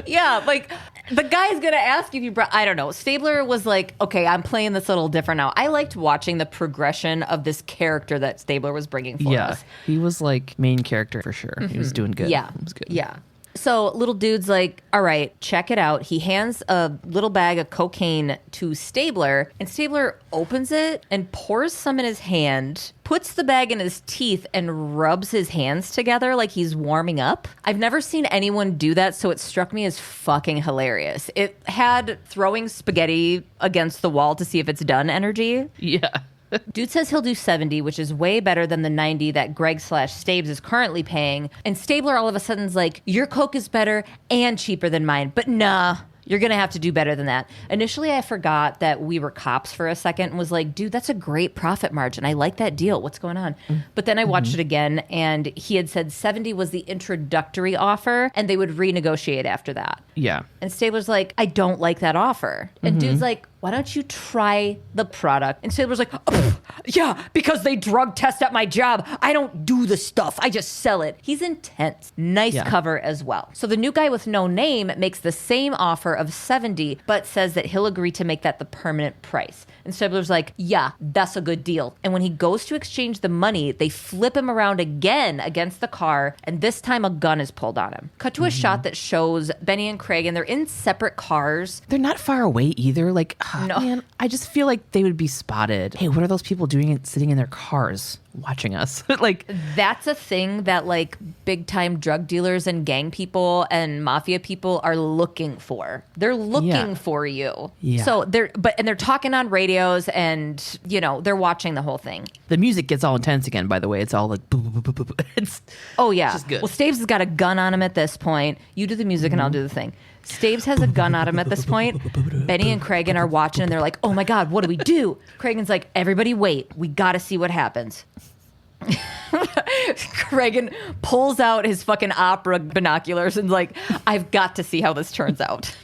Yeah, like... The guy's going to ask if you brought, I don't know. Stabler was like, okay, I'm playing this a little different now. I liked watching the progression of this character that Stabler was bringing for us. He was like main character for sure. He was doing good. Yeah. It was good. Yeah. So little dude's like, all right, check it out. He hands a little bag of cocaine to Stabler, and Stabler opens it and pours some in his hand, puts the bag in his teeth, and rubs his hands together like he's warming up. I've never seen anyone do that, so it struck me as fucking hilarious. It had throwing spaghetti against the wall to see if it's done energy. Yeah. Dude says he'll do 70, which is way better than the 90 that Greg/Stabes is currently paying. And Stabler all of a sudden's like, your Coke is better and cheaper than mine. But nah, you're going to have to do better than that. Initially, I forgot that we were cops for a second and was like, dude, that's a great profit margin. I like that deal. What's going on? But then I watched it again, and he had said 70 was the introductory offer, and they would renegotiate after that. Yeah. And Stabler's like, I don't like that offer. And dude's like, why don't you try the product? And Stabler's like, oh, yeah, because they drug test at my job. I don't do the stuff. I just sell it. He's intense. Nice cover as well. So the new guy with no name makes the same offer of 70, but says that he'll agree to make that the permanent price. And Stabler's like, yeah, that's a good deal. And when he goes to exchange the money, they flip him around again against the car, and this time a gun is pulled on him. Cut to a shot that shows Benny and Craig, and they're in separate cars. They're not far away either. Like, No. man, I just feel like they would be spotted. Hey, what are those people doing sitting in their cars watching us? Like, That's a thing that like big time drug dealers and gang people and mafia people are looking for. They're looking for you. Yeah. So they're talking on radios, and you know, they're watching the whole thing. the music gets all intense again, by the way. It's all like, boop, boop, boop, boop, boop. It's Oh yeah. just good. Well, Staves has got a gun on him at this point. You do the music and I'll do the thing. Staves has a gun on him at this point. Benny and Cragen are watching and they're like, oh my God, what do we do? Cragen's like, everybody wait. We got to see what happens. Cragen pulls out his fucking opera binoculars and like, I've got to see how this turns out.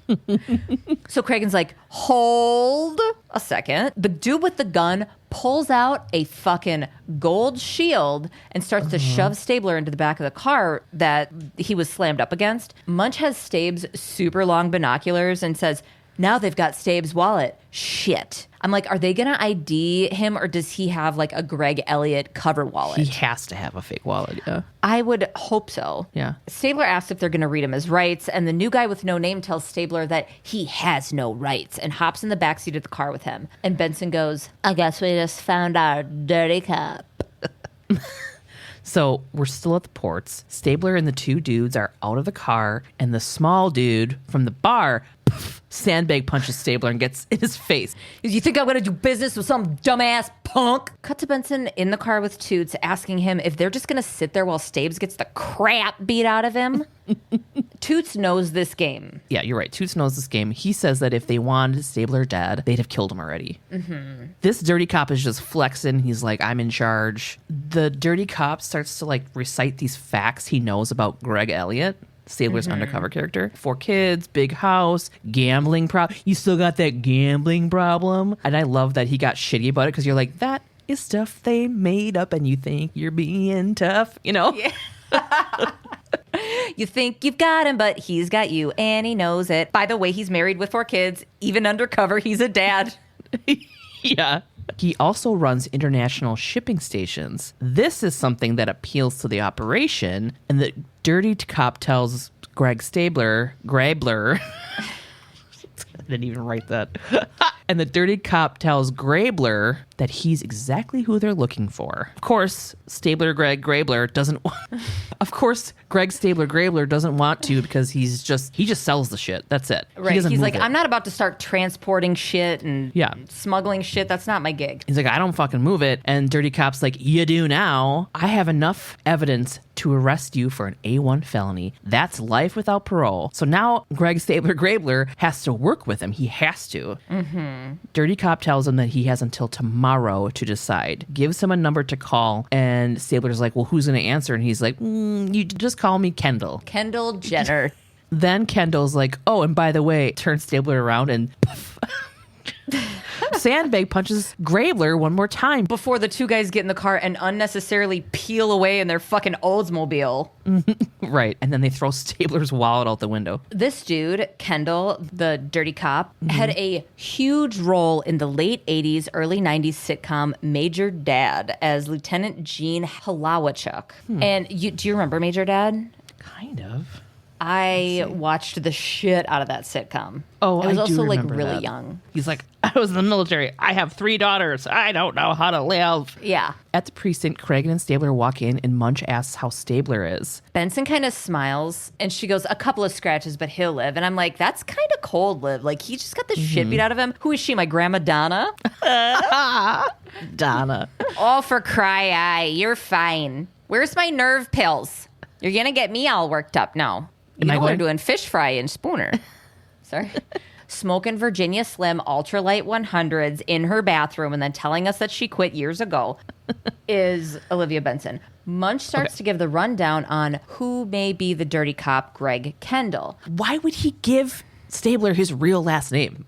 So Cragen's like, hold a second. The dude with the gun pulls out a fucking gold shield and starts to shove Stabler into the back of the car that he was slammed up against. Munch has Stabes' super long binoculars and says, now they've got Stabes' wallet. Shit. I'm like, are they going to ID him, or does he have like a Greg Elliott cover wallet? he has to have a fake wallet. Yeah. I would hope so. Yeah. Stabler asks if they're going to read him his rights, and the new guy with no name tells Stabler that he has no rights and hops in the backseat of the car with him. And Benson goes, I guess we just found our dirty cop. So we're still at the ports. Stabler and the two dudes are out of the car, and the small dude from the bar sandbag punches Stabler and gets in his face. You think I'm going to do business with some dumbass punk? Cut to Benson in the car with Tutes, asking him if they're just going to sit there while Stabes gets the crap beat out of him. Tutes knows this game. Yeah, you're right. Toots knows this game. He says that if they wanted Stabler dead, they'd have killed him already. Mm-hmm. This dirty cop is just flexing. He's like, I'm in charge. The dirty cop starts to like recite these facts he knows about Greg Elliott, Stabler's undercover character. 4 kids, big house, gambling problem. You still got that gambling problem? And I love that he got shitty about it, because you're like, that is stuff they made up and you think you're being tough, you know? Yeah. You think you've got him, but he's got you, and he knows it. By the way, he's married with 4 kids. Even undercover, he's a dad. Yeah. He also runs international shipping stations. This is something that appeals to the operation, and the dirty cop tells Grabler, I didn't even write that. And the dirty cop tells Grabler that he's exactly who they're looking for. Of course, Greg Stabler Grabler doesn't want to, because he just sells the shit. That's it. Right. He's like, I'm not about to start transporting shit and smuggling shit. That's not my gig. He's like, I don't fucking move it. And dirty cop's like, you do now. I have enough evidence to arrest you for an A1 felony. That's life without parole. So now Greg Stabler Grabler has to work with him. He has to. Mm-hmm. Dirty cop tells him that he has until tomorrow to decide. Gives him a number to call. And Stabler's like, well, who's going to answer? And he's like, you just call me Kendall. Kendall Jenner. Then Kendall's like, oh, and by the way, turns Stabler around and Sandbag punches Grabler one more time. Before the two guys get in the car and unnecessarily peel away in their fucking Oldsmobile. Right. And then they throw Stabler's wallet out the window. This dude, Kendall, the dirty cop, had a huge role in the late 80s, early 90s sitcom Major Dad as Lieutenant Gene Halawachuk. And do you remember Major Dad? Kind of. I watched the shit out of that sitcom. Oh, I was I also do like remember really that. young. He's like, I was in the military. I have 3 daughters. I don't know how to live. Yeah. At the precinct, Craig and Stabler walk in, and Munch asks how Stabler is. Benson kind of smiles, and she goes, a couple of scratches, but he'll live. And I'm like, that's kind of cold live. Like, he just got the shit beat out of him. Who is she, my grandma Donna? Donna. Oh, for cry eye, you're fine. Where's my nerve pills? You're going to get me all worked up now. You know we're doing fish fry and Spooner. Sorry. Smoking Virginia Slim ultralight 100s in her bathroom and then telling us that she quit years ago is Olivia Benson. Munch starts to give the rundown on who may be the dirty cop, Greg Kendall. Why would he give Stabler his real last name?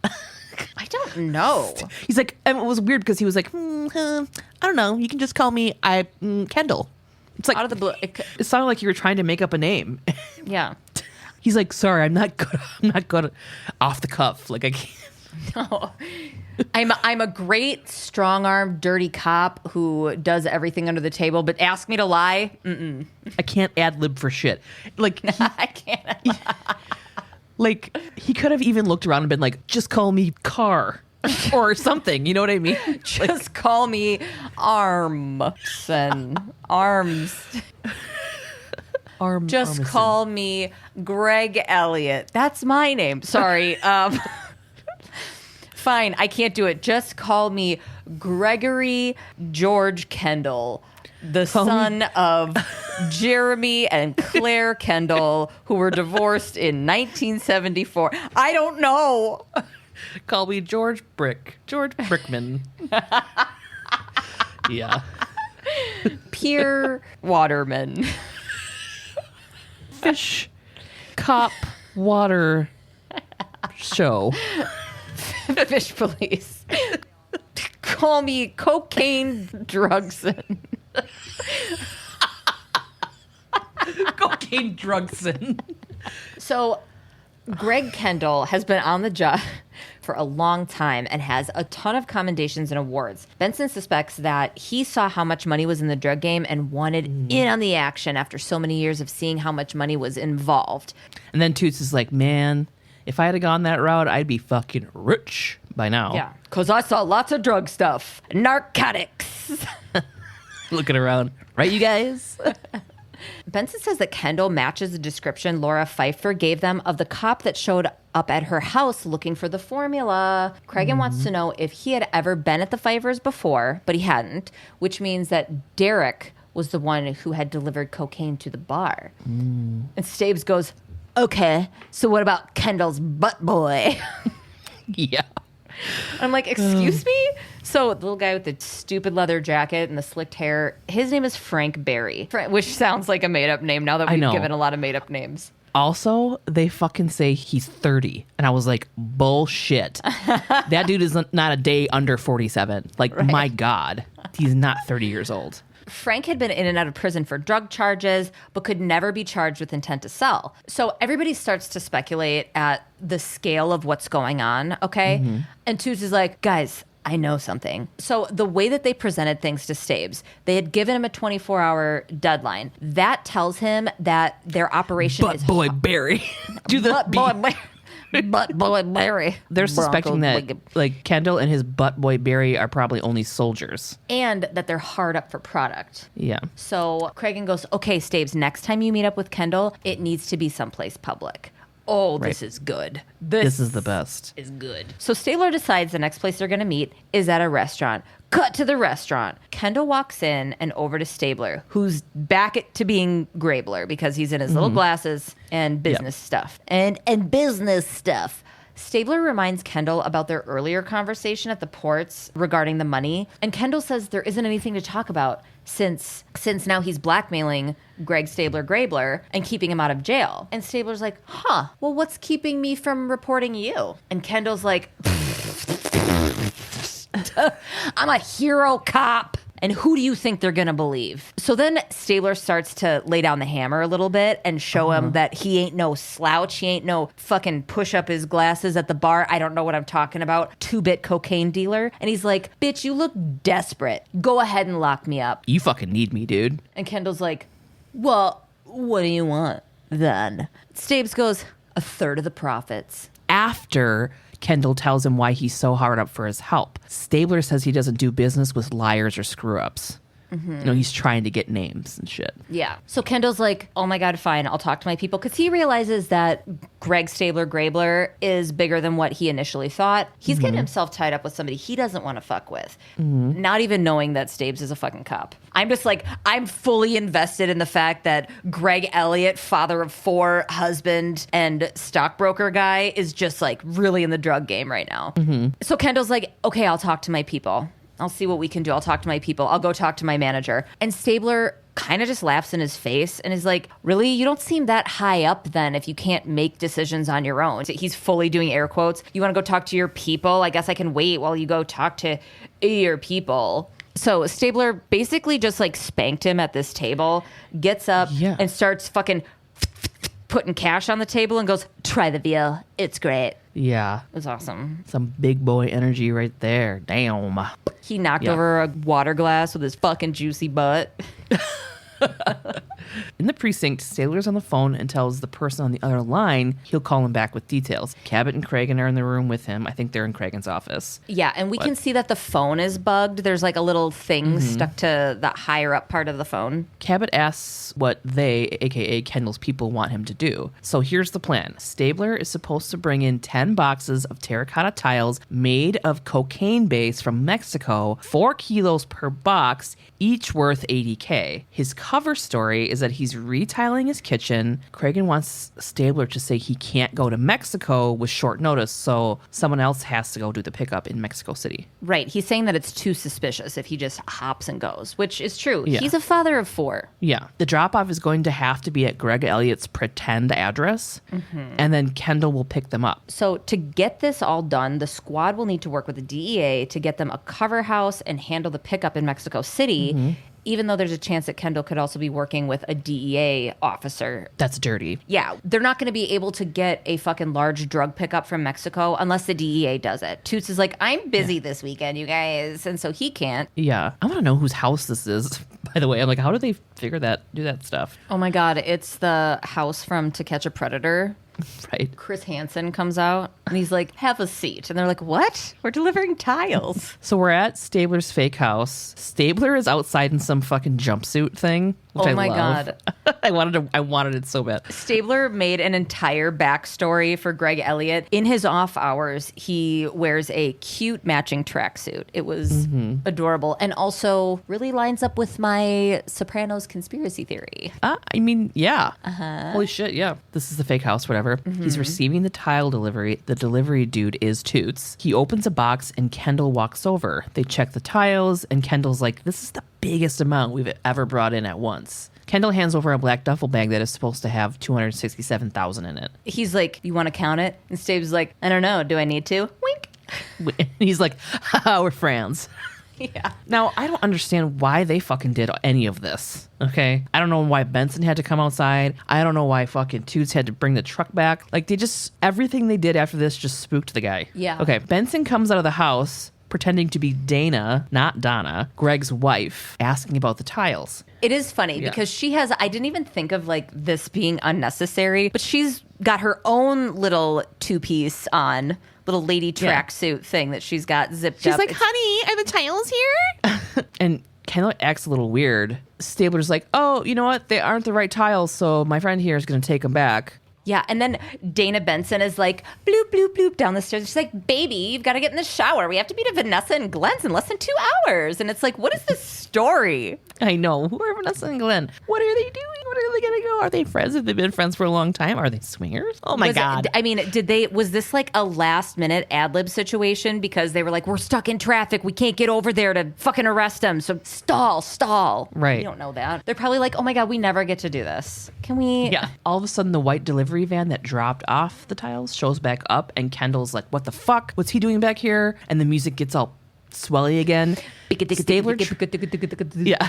I don't know. He's like, and it was weird because he was like, I don't know. You can just call me Kendall. It's like Out of the blue. It sounded like you were trying to make up a name. Yeah. He's like, sorry, I'm not good off the cuff. Like I can't. No. I'm a great strong-armed dirty cop who does everything under the table, but ask me to lie. I can't ad lib for shit. Like I can't. like he could have even looked around and been like, just call me Car or something. You know what I mean? Just call me Arms. Just Armisen. call me Greg Elliott. That's my name. Sorry. Fine, I can't do it. Just call me Gregory George Kendall, the son of Jeremy and Claire Kendall, who were divorced in 1974. I don't know. Call me George Brickman. Yeah. Pierre Waterman. Fish cop water show. Fish police. Call me Cocaine Drugson. Cocaine Drugson. So Greg Kendall has been on the job for a long time and has a ton of commendations and awards. Benson suspects that he saw how much money was in the drug game and wanted in on the action after so many years of seeing how much money was involved. And then Tutes is like, man, if I had gone that route, I'd be fucking rich by now. Yeah, because I saw lots of drug stuff. Narcotics. Looking around. Right, you guys? Benson says that Kendall matches the description Laura Pfeiffer gave them of the cop that showed up at her house looking for the formula. Cragen wants to know if he had ever been at the Pfeiffers before, but he hadn't, which means that Derek was the one who had delivered cocaine to the bar. And Stabes goes, okay, so what about Kendall's butt boy? Yeah. I'm like, excuse me? So the little guy with the stupid leather jacket and the slicked hair, his name is Frank Barry, which sounds like a made-up name now that we've given a lot of made-up names. Also, they fucking say he's 30. And I was like, bullshit. That dude is not a day under 47. Like, my God. He's not 30 years old. Frank had been in and out of prison for drug charges, but could never be charged with intent to sell. So everybody starts to speculate at the scale of what's going on, okay? And Tutes is like, guys, I know something. So the way that they presented things to Stabes, they had given him a 24-hour deadline. That tells him that their operation is... Butt boy Barry. Do the Butt boy Barry. Butt boy Barry. They're suspecting that like Kendall and his butt boy Barry are probably only soldiers. And that they're hard up for product. Yeah. So Cragen goes, okay, Stabes, next time you meet up with Kendall, it needs to be someplace public. Oh, this is good. This is the best. Is good. So Stabler decides the next place they're going to meet is at a restaurant. Cut to the restaurant. Kendall walks in and over to Stabler, who's back to being Grabler because he's in his little glasses and business stuff. And business stuff. Stabler reminds Kendall about their earlier conversation at the ports regarding the money. And Kendall says there isn't anything to talk about since now he's blackmailing Greg Stabler Grabler and keeping him out of jail. And Stabler's like, well, what's keeping me from reporting you? And Kendall's like, I'm a hero cop. And who do you think they're going to believe? So then Stabler starts to lay down the hammer a little bit and show him that he ain't no slouch. He ain't no fucking push up his glasses at the bar. I don't know what I'm talking about. 2-bit cocaine dealer. And he's like, bitch, you look desperate. Go ahead and lock me up. You fucking need me, dude. And Kendall's like, well, what do you want then? Stabes goes, a third of the profits. After Kendall tells him why he's so hard up for his help, Stabler says he doesn't do business with liars or screw-ups. You know, he's trying to get names and shit. Yeah. So Kendall's like, oh my God, fine, I'll talk to my people. Because he realizes that Greg Stabler Grabler is bigger than what he initially thought. He's getting himself tied up with somebody he doesn't want to fuck with. Not even knowing that Stabes is a fucking cop. I'm just like, I'm fully invested in the fact that Greg Elliott, father of 4, husband, and stockbroker guy, is just like really in the drug game right now. So Kendall's like, okay, I'll talk to my people. I'll see what we can do. I'll talk to my people. I'll go talk to my manager. And Stabler kind of just laughs in his face and is like, really? You don't seem that high up then if you can't make decisions on your own. He's fully doing air quotes. You want to go talk to your people? I guess I can wait while you go talk to your people. So Stabler basically just like spanked him at this table, gets up and starts fucking putting cash on the table and goes, try the veal. It's great. Yeah. It was awesome. Some big boy energy right there. Damn. He knocked over a water glass with his fucking juicy butt. In the precinct, Stabler's on the phone and tells the person on the other line he'll call him back with details. Cabot and Cragen are in the room with him. I think they're in Cragen's office. Yeah, and we can see that the phone is bugged. There's like a little thing stuck to the higher up part of the phone. Cabot asks what they, aka Kendall's people, want him to do. So here's the plan. Stabler is supposed to bring in 10 boxes of terracotta tiles made of cocaine base from Mexico, 4 kilos per box, each worth $80K. His cover story is that he's retiling his kitchen. Cragen wants Stabler to say he can't go to Mexico with short notice, so someone else has to go do the pickup in Mexico City. Right. He's saying that it's too suspicious if he just hops and goes, which is true. Yeah. He's a father of 4. Yeah. The drop-off is going to have to be at Greg Elliott's pretend address, and then Kendall will pick them up. So to get this all done, the squad will need to work with the DEA to get them a cover house and handle the pickup in Mexico City, even though there's a chance that Kendall could also be working with a DEA officer. That's dirty. Yeah, they're not going to be able to get a fucking large drug pickup from Mexico unless the DEA does it. Tutes is like, I'm busy this weekend, you guys, and so he can't. Yeah. I want to know whose house this is, by the way. I'm like, how do they do that stuff? Oh my God, it's the house from To Catch a Predator. Right. Chris Hansen comes out and he's like, have a seat. And they're like, what? We're delivering tiles. So we're at Stabler's fake house. Stabler is outside in some fucking jumpsuit thing, which Oh I my love. God. I wanted it so bad. Stabler made an entire backstory for Greg Elliott. In his off hours, he wears a cute matching tracksuit. It was adorable and also really lines up with my Sopranos conspiracy theory. I mean, yeah. Holy shit, yeah. This is the fake house, whatever. He's receiving the tile delivery. The delivery dude is Tutes. He opens a box and Kendall walks over. They check the tiles and Kendall's like, this is the biggest amount we've ever brought in at once. Kendall hands over a black duffel bag that is supposed to have $267,000 in it. He's like, you want to count it? And Stabe's like, I don't know. Do I need to? Wink. He's like, haha, we're friends. Yeah. Now, I don't understand why they fucking did any of this, okay? I don't know why Benson had to come outside. I don't know why fucking Toots had to bring the truck back. Like, everything they did after this just spooked the guy. Yeah. Okay, Benson comes out of the house pretending to be Dana, not Donna, Greg's wife, asking about the tiles. It is funny because I didn't even think of like this being unnecessary, but she's got her own little 2-piece on, little lady tracksuit thing that she's got zipped up. She's like, honey, are the tiles here? And Kendall acts a little weird. Stabler's like, oh, you know what? They aren't the right tiles, so my friend here is going to take them back. Yeah, and then Dana Benson is like, bloop, bloop, bloop, down the stairs. She's like, baby, you've got to get in the shower. We have to be to Vanessa and Glenn's in less than 2 hours. And it's like, what is this story? I know. Who are Vanessa and Glenn? What are they doing? What are they going to go? Are they friends? Have they been friends for a long time? Are they swingers? Oh my God. Was this like a last minute ad lib situation? Because they were like, we're stuck in traffic. We can't get over there to fucking arrest them. So stall. Right. You don't know that. They're probably like, oh my God, we never get to do this. Can we? Yeah. All of a sudden, the white delivery van that dropped off the tiles shows back up, and Kendall's like, what the fuck? What's he doing back here? And the music gets all swelly again. Stabler, yeah.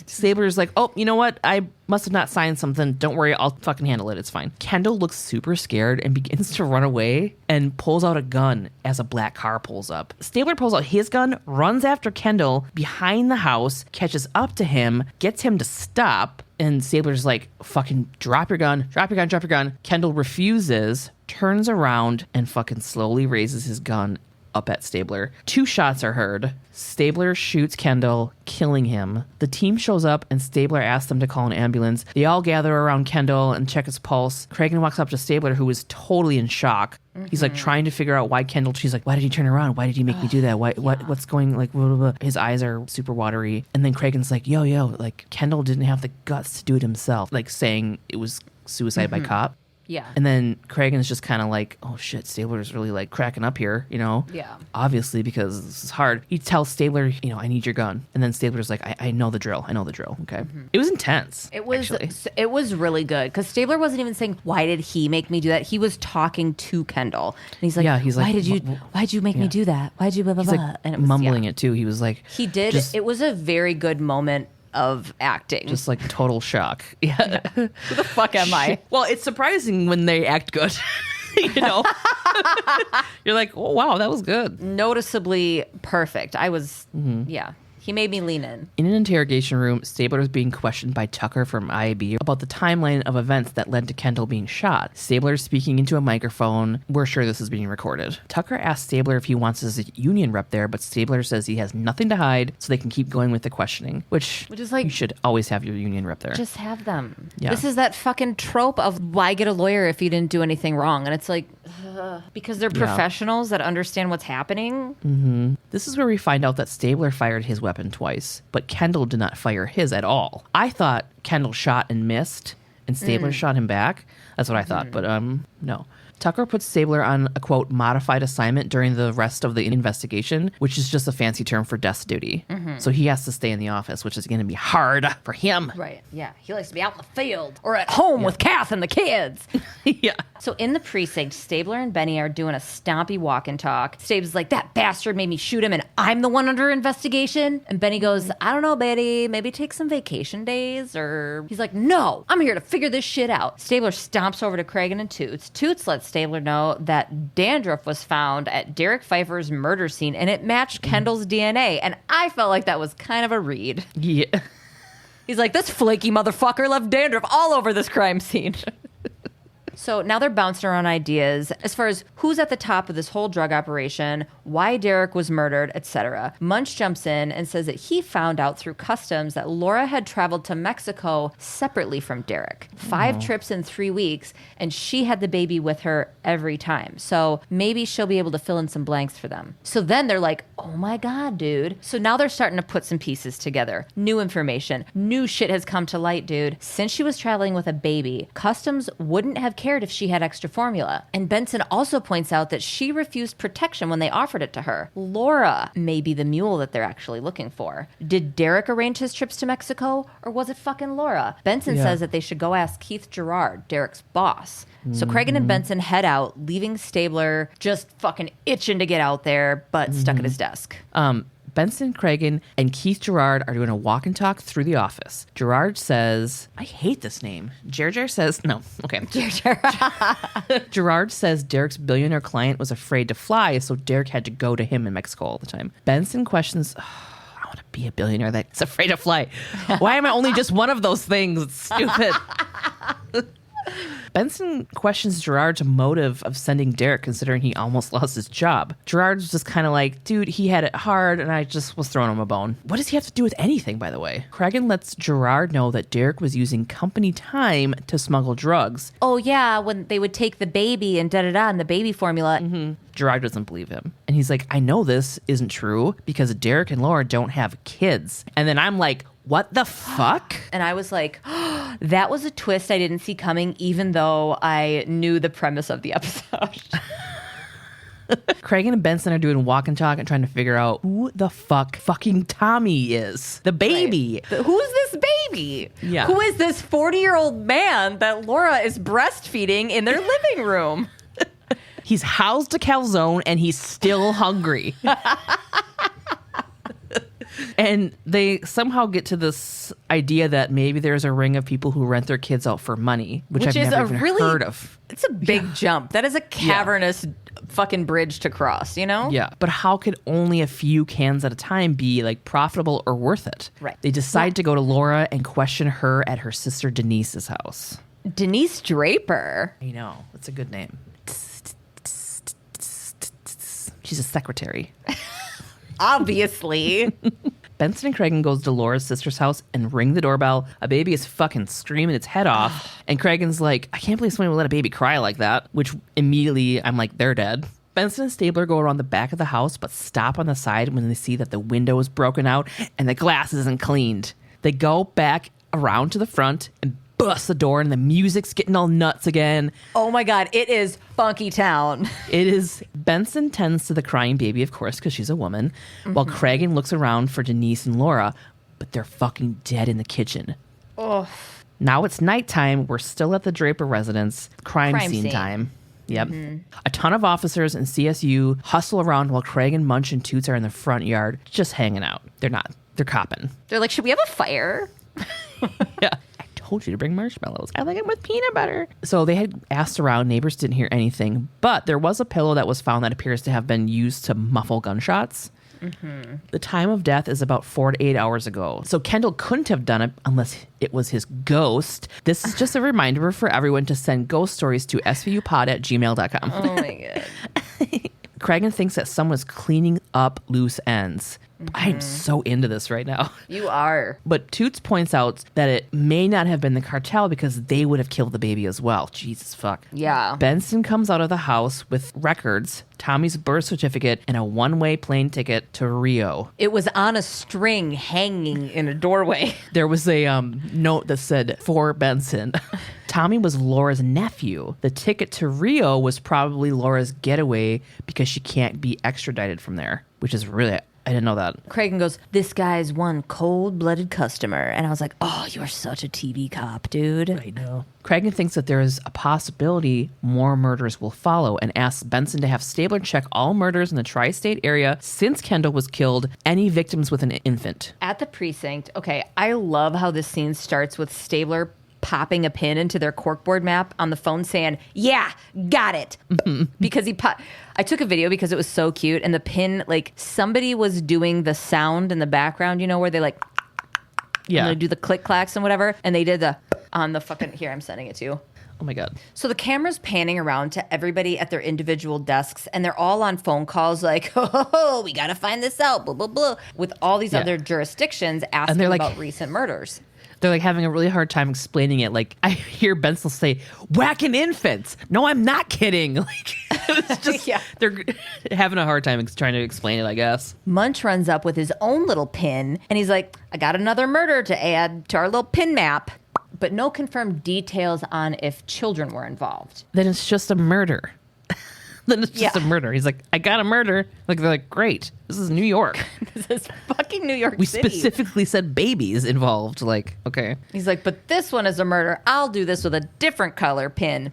Stabler's like, oh, you know what? I must have not signed something. Don't worry, I'll fucking handle it. It's fine. Kendall looks super scared and begins to run away and pulls out a gun as a black car pulls up. Stabler pulls out his gun, runs after Kendall behind the house, catches up to him, gets him to stop, and Stabler's like, fucking drop your gun, drop your gun, drop your gun. Kendall refuses, turns around, and fucking slowly raises his gun up at Stabler. 2 shots are heard. Stabler shoots Kendall, killing him. The team shows up and Stabler asks them to call an ambulance. They all gather around Kendall and check his pulse. Cragen walks up to Stabler, who is totally in shock. He's like trying to figure out why Kendall, she's like, why did he turn around? Why did he make me do that? What's going, like, blah, blah, blah. His eyes are super watery. And then Cragen's like, yo, like, Kendall didn't have the guts to do it himself. Like, saying it was suicide by cop. Yeah. And then Cragen's just kind of like, oh shit, Stabler's really like cracking up here, you know? Yeah. Obviously, because this is hard. He tells Stabler, you know, I need your gun. And then Stabler's like, I know the drill. Okay. It was intense. It was really good because Stabler wasn't even saying, why did he make me do that? He was talking to Kendall. And he's like, why'd you make me do that? Why'd you blah, blah, he's blah? Like and it was mumbling it too. He was like, he did. It was a very good moment of acting. Just like total shock. Yeah. Who the fuck am I? Well, it's surprising when they act good. You know? You're like, oh, wow, that was good. Noticeably perfect. I was, yeah. He made me lean in. In an interrogation room, Stabler is being questioned by Tucker from IAB about the timeline of events that led to Kendall being shot. Stabler is speaking into a microphone. We're sure this is being recorded. Tucker asks Stabler if he wants his union rep there, but Stabler says he has nothing to hide, so they can keep going with the questioning, which is like, you should always have your union rep there. Just have them. Yeah. This is that fucking trope of why get a lawyer if you didn't do anything wrong? And it's like, because they're professionals that understand what's happening. Mm-hmm. This is where we find out that Stabler fired his weapon twice, but Kendall did not fire his at all. I thought Kendall shot and missed, and Stabler shot him back. That's what I thought, but no. Tucker puts Stabler on a, quote, modified assignment during the rest of the investigation, which is just a fancy term for desk duty. So he has to stay in the office, which is going to be hard for him. Right, yeah. He likes to be out in the field or at home with Kath and the kids. Yeah. So in the precinct, Stabler and Benny are doing a stompy walk and talk. Stabler's like, that bastard made me shoot him and I'm the one under investigation? And Benny goes, I don't know, Betty, maybe take some vacation days or... He's like, no, I'm here to figure this shit out. Stabler stomps over to Cragen and Tutes. Tutes lets Stabler know that dandruff was found at Derek Pfeiffer's murder scene and it matched Kendall's DNA. And I felt like that was kind of a read. Yeah. He's like, this flaky motherfucker left dandruff all over this crime scene. So now they're bouncing around ideas as far as who's at the top of this whole drug operation, why Derek was murdered, etc. Munch jumps in and says that he found out through customs that Laura had traveled to Mexico separately from Derek. 5 trips in 3 weeks, and she had the baby with her every time. So maybe she'll be able to fill in some blanks for them. So then they're like, oh my God, dude. So now they're starting to put some pieces together. New information. New shit has come to light, dude. Since she was traveling with a baby, customs wouldn't have cared if she had extra formula. And Benson also points out that she refused protection when they offered it to her. Laura may be the mule that they're actually looking for. Did Derek arrange his trips to Mexico, or was it fucking Laura? Benson says that they should go ask Keith Gerard, Derek's boss. So Cragen and Benson head out, leaving Stabler just fucking itching to get out there, but stuck at his desk. Benson, Cragen, and Keith Gerard are doing a walk and talk through the office. Gerard says, I hate this name. Ger says, no, okay. Gerard says Derek's billionaire client was afraid to fly, so Derek had to go to him in Mexico all the time. Benson questions, I want to be a billionaire that's afraid to fly. Why am I only just one of those things? It's stupid. Benson questions Gerard's motive of sending Derek, considering he almost lost his job. Gerard's just kind of like, dude, he had it hard, and I just was throwing him a bone. What does he have to do with anything, by the way? Cragen lets Gerard know that Derek was using company time to smuggle drugs. Oh, yeah, when they would take the baby and da-da-da and the baby formula. Gerard doesn't believe him. And he's like, I know this isn't true because Derek and Laura don't have kids. And then I'm like, what the fuck? And I was like, oh, that was a twist I didn't see coming, even though I knew the premise of the episode. Cragen and Benson are doing walk and talk and trying to figure out who the fucking Tommy is. The baby. Right. Who's this baby? Yeah. Who is this 40-year-old man that Laura is breastfeeding in their living room? He's housed a calzone and he's still hungry. And they somehow get to this idea that maybe there's a ring of people who rent their kids out for money, which I've never even heard of. It's a big jump. That is a cavernous fucking bridge to cross, you know? Yeah. But how could only a few cans at a time be like profitable or worth it? Right. They decide to go to Laura and question her at her sister Denise's house. Denise Draper. I know. That's a good name. She's a secretary. Obviously. Benson and Cragen goes to Laura's sister's house and ring the doorbell. A baby is fucking screaming its head off. And Cragen's like, I can't believe somebody would let a baby cry like that. Which immediately I'm like, they're dead. Benson and Stabler go around the back of the house, but stop on the side when they see that the window is broken out and the glass isn't cleaned. They go back around to the front and bust the door, and the music's getting all nuts again. Oh my God, it is Funky Town. It is. Benson tends to the crying baby, of course, because she's a woman, while Cragen looks around for Denise and Laura, but they're fucking dead in the kitchen. Oh. Now it's nighttime. We're still at the Draper residence. Crime scene time. Yep. A ton of officers and CSU hustle around while Cragen, Munch, and Tutes are in the front yard just hanging out. They're not. They're copping. They're like, should we have a fire? Yeah. Told you to bring marshmallows. I like them with peanut butter. So they had asked around. Neighbors didn't hear anything, but there was a pillow that was found that appears to have been used to muffle gunshots. The time of death is about 4 to 8 hours ago. So Kendall couldn't have done it unless it was his ghost. This is just a reminder for everyone to send ghost stories to svupod@gmail.com. Oh my God. Cragen thinks that someone's cleaning up loose ends. I'm so into this right now. You are. But Toots points out that it may not have been the cartel because they would have killed the baby as well. Jesus fuck. Yeah. Benson comes out of the house with records, Tommy's birth certificate, and a one-way plane ticket to Rio. It was on a string hanging in a doorway. There was a note that said, for Benson. Tommy was Laura's nephew. The ticket to Rio was probably Laura's getaway because she can't be extradited from there, which is really... I didn't know that. Cragen goes, this guy's one cold-blooded customer. And I was like, oh, you're such a TV cop, dude. I know. Cragen thinks that there is a possibility more murders will follow and asks Benson to have Stabler check all murders in the tri-state area since Kendall was killed, any victims with an infant. At the precinct, okay, I love how this scene starts with Stabler popping a pin into their corkboard map on the phone saying, yeah, got it. Because I took a video because it was so cute. And the pin, like somebody was doing the sound in the background, you know, where they like, yeah, they do the click clacks and whatever. And they did the on the fucking, here, I'm sending it to you. Oh my God. So the camera's panning around to everybody at their individual desks, and they're all on phone calls like, oh, we got to find this out, blah, blah, blah, with all these other jurisdictions asking about recent murders. They're like having a really hard time explaining it. Like I hear Benson say, whacking infants. No, I'm not kidding. Like it's just, they're having a hard time trying to explain it, I guess. Munch runs up with his own little pin and he's like, I got another murder to add to our little pin map, but no confirmed details on if children were involved. Then it's just a murder. Then it's just a murder. He's like, I got a murder. Like, they're like, great. This is New York. This is fucking New York City. We specifically said babies involved. Like, okay. He's like, but this one is a murder. I'll do this with a different color pin.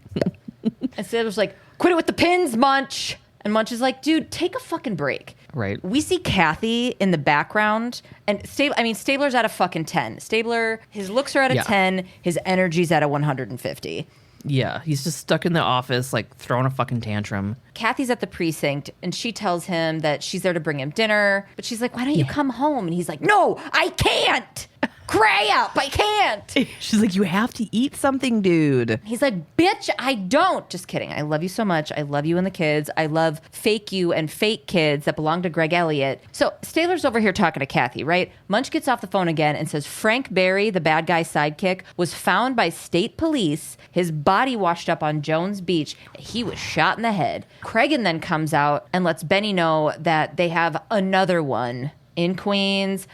And Stabler's like, quit it with the pins, Munch. And Munch is like, dude, take a fucking break. Right. We see Kathy in the background. And Stabler's at a fucking 10. Stabler, his looks are at a 10. His energy's at a 150. Yeah, he's just stuck in the office, like, throwing a fucking tantrum. Kathy's at the precinct, and she tells him that she's there to bring him dinner. But she's like, why don't you come home? And he's like, no, I can't. Cray-yap, I can't. She's like, you have to eat something, dude. He's like, bitch, I don't. Just kidding. I love you so much. I love you and the kids. I love fake you and fake kids that belong to Greg Elliott. So Stabler's over here talking to Kathy, right? Munch gets off the phone again and says Frank Barry, the bad guy sidekick, was found by state police. His body washed up on Jones Beach. He was shot in the head. Cragen then comes out and lets Benny know that they have another one in Queens.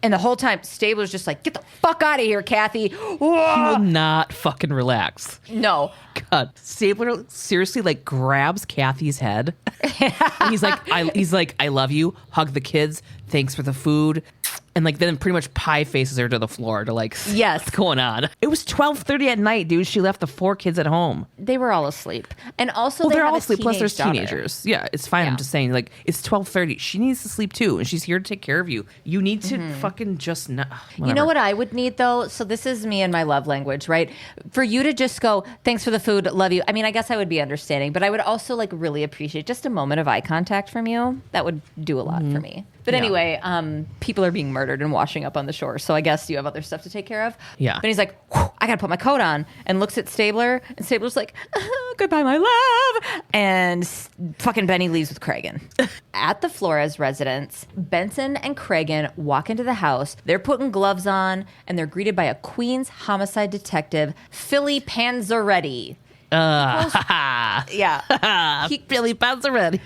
And the whole time, Stabler's just like, get the fuck out of here, Kathy. Whoa! He will not fucking relax. No. God. Stabler seriously, like, grabs Kathy's head. And he's like, I love you. Hug the kids. Thanks for the food. And like then pretty much pie faces her to the floor to like, Yes. what's going on? It was 12:30 at night, dude. She left the 4 kids at home. They were all asleep. And also Well, they they're have all a asleep. Plus there's daughter. teenagers. Yeah, it's fine. Yeah. I'm just saying, like, it's 12:30. She needs to sleep too. And she's here to take care of you. You need to fucking just not. You know what I would need though? So this is me and my love language, right? For you to just go, thanks for the food, love you. I mean, I guess I would be understanding, but I would also like really appreciate just a moment of eye contact from you. That would do a lot for me. But Yeah. anyway, people are being murdered and washing up on the shore. So I guess you have other stuff to take care of. Yeah. But he's like, I got to put my coat on, and looks at Stabler. And Stabler's like, goodbye, my love. And fucking Benny leaves with Cragen. At the Flores residence, Benson and Cragen walk into the house. They're putting gloves on, and they're greeted by a Queens homicide detective, Philly Panzeretti. Yeah. Billy Panzeretti.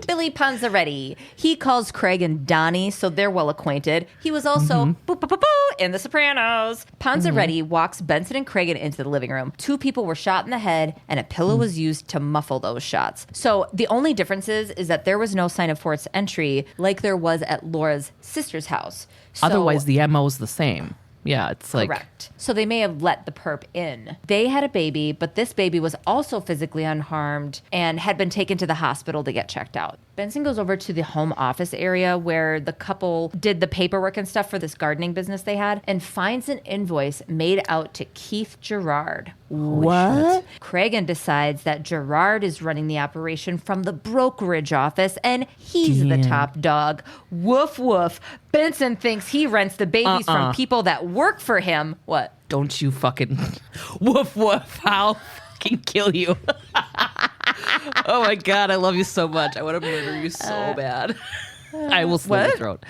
Billy Panzeretti. He calls Craig and Donnie, so they're well acquainted. He was also boo, boo, boo, boo, in The Sopranos. Panzeretti walks Benson and Craig into the living room. 2 people were shot in the head, and a pillow was used to muffle those shots. So the only difference is that there was no sign of forced entry like there was at Laura's sister's house. So, Otherwise, the MO is the same. Yeah, it's like. correct. So they may have let the perp in. They had a baby, but this baby was also physically unharmed and had been taken to the hospital to get checked out. Benson goes over to the home office area where the couple did the paperwork and stuff for this gardening business they had and finds an invoice made out to Keith Gerard. What? Cragen decides that Gerard is running the operation from the brokerage office and he's the top dog. Woof, woof. Benson thinks he rents the babies from people that work for him. What? Don't you fucking. Woof, woof. I'll fucking kill you. Oh my God, I love you so much. I want to murder you so bad. I will slit your throat.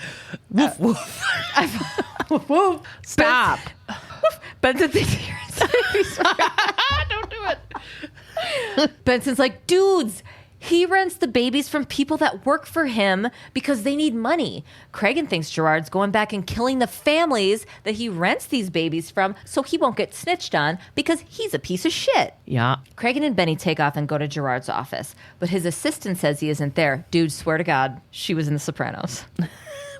Woof, woof. Woof. Stop. Benson thinks he rents the babies from Don't do it. Benson's like, dudes, he rents the babies from people that work for him because they need money. Cragen thinks Gerard's going back and killing the families that he rents these babies from so he won't get snitched on because he's a piece of shit. Yeah. Cragen and Benny take off and go to Gerard's office, but his assistant says he isn't there. Dude, swear to God, she was in The Sopranos.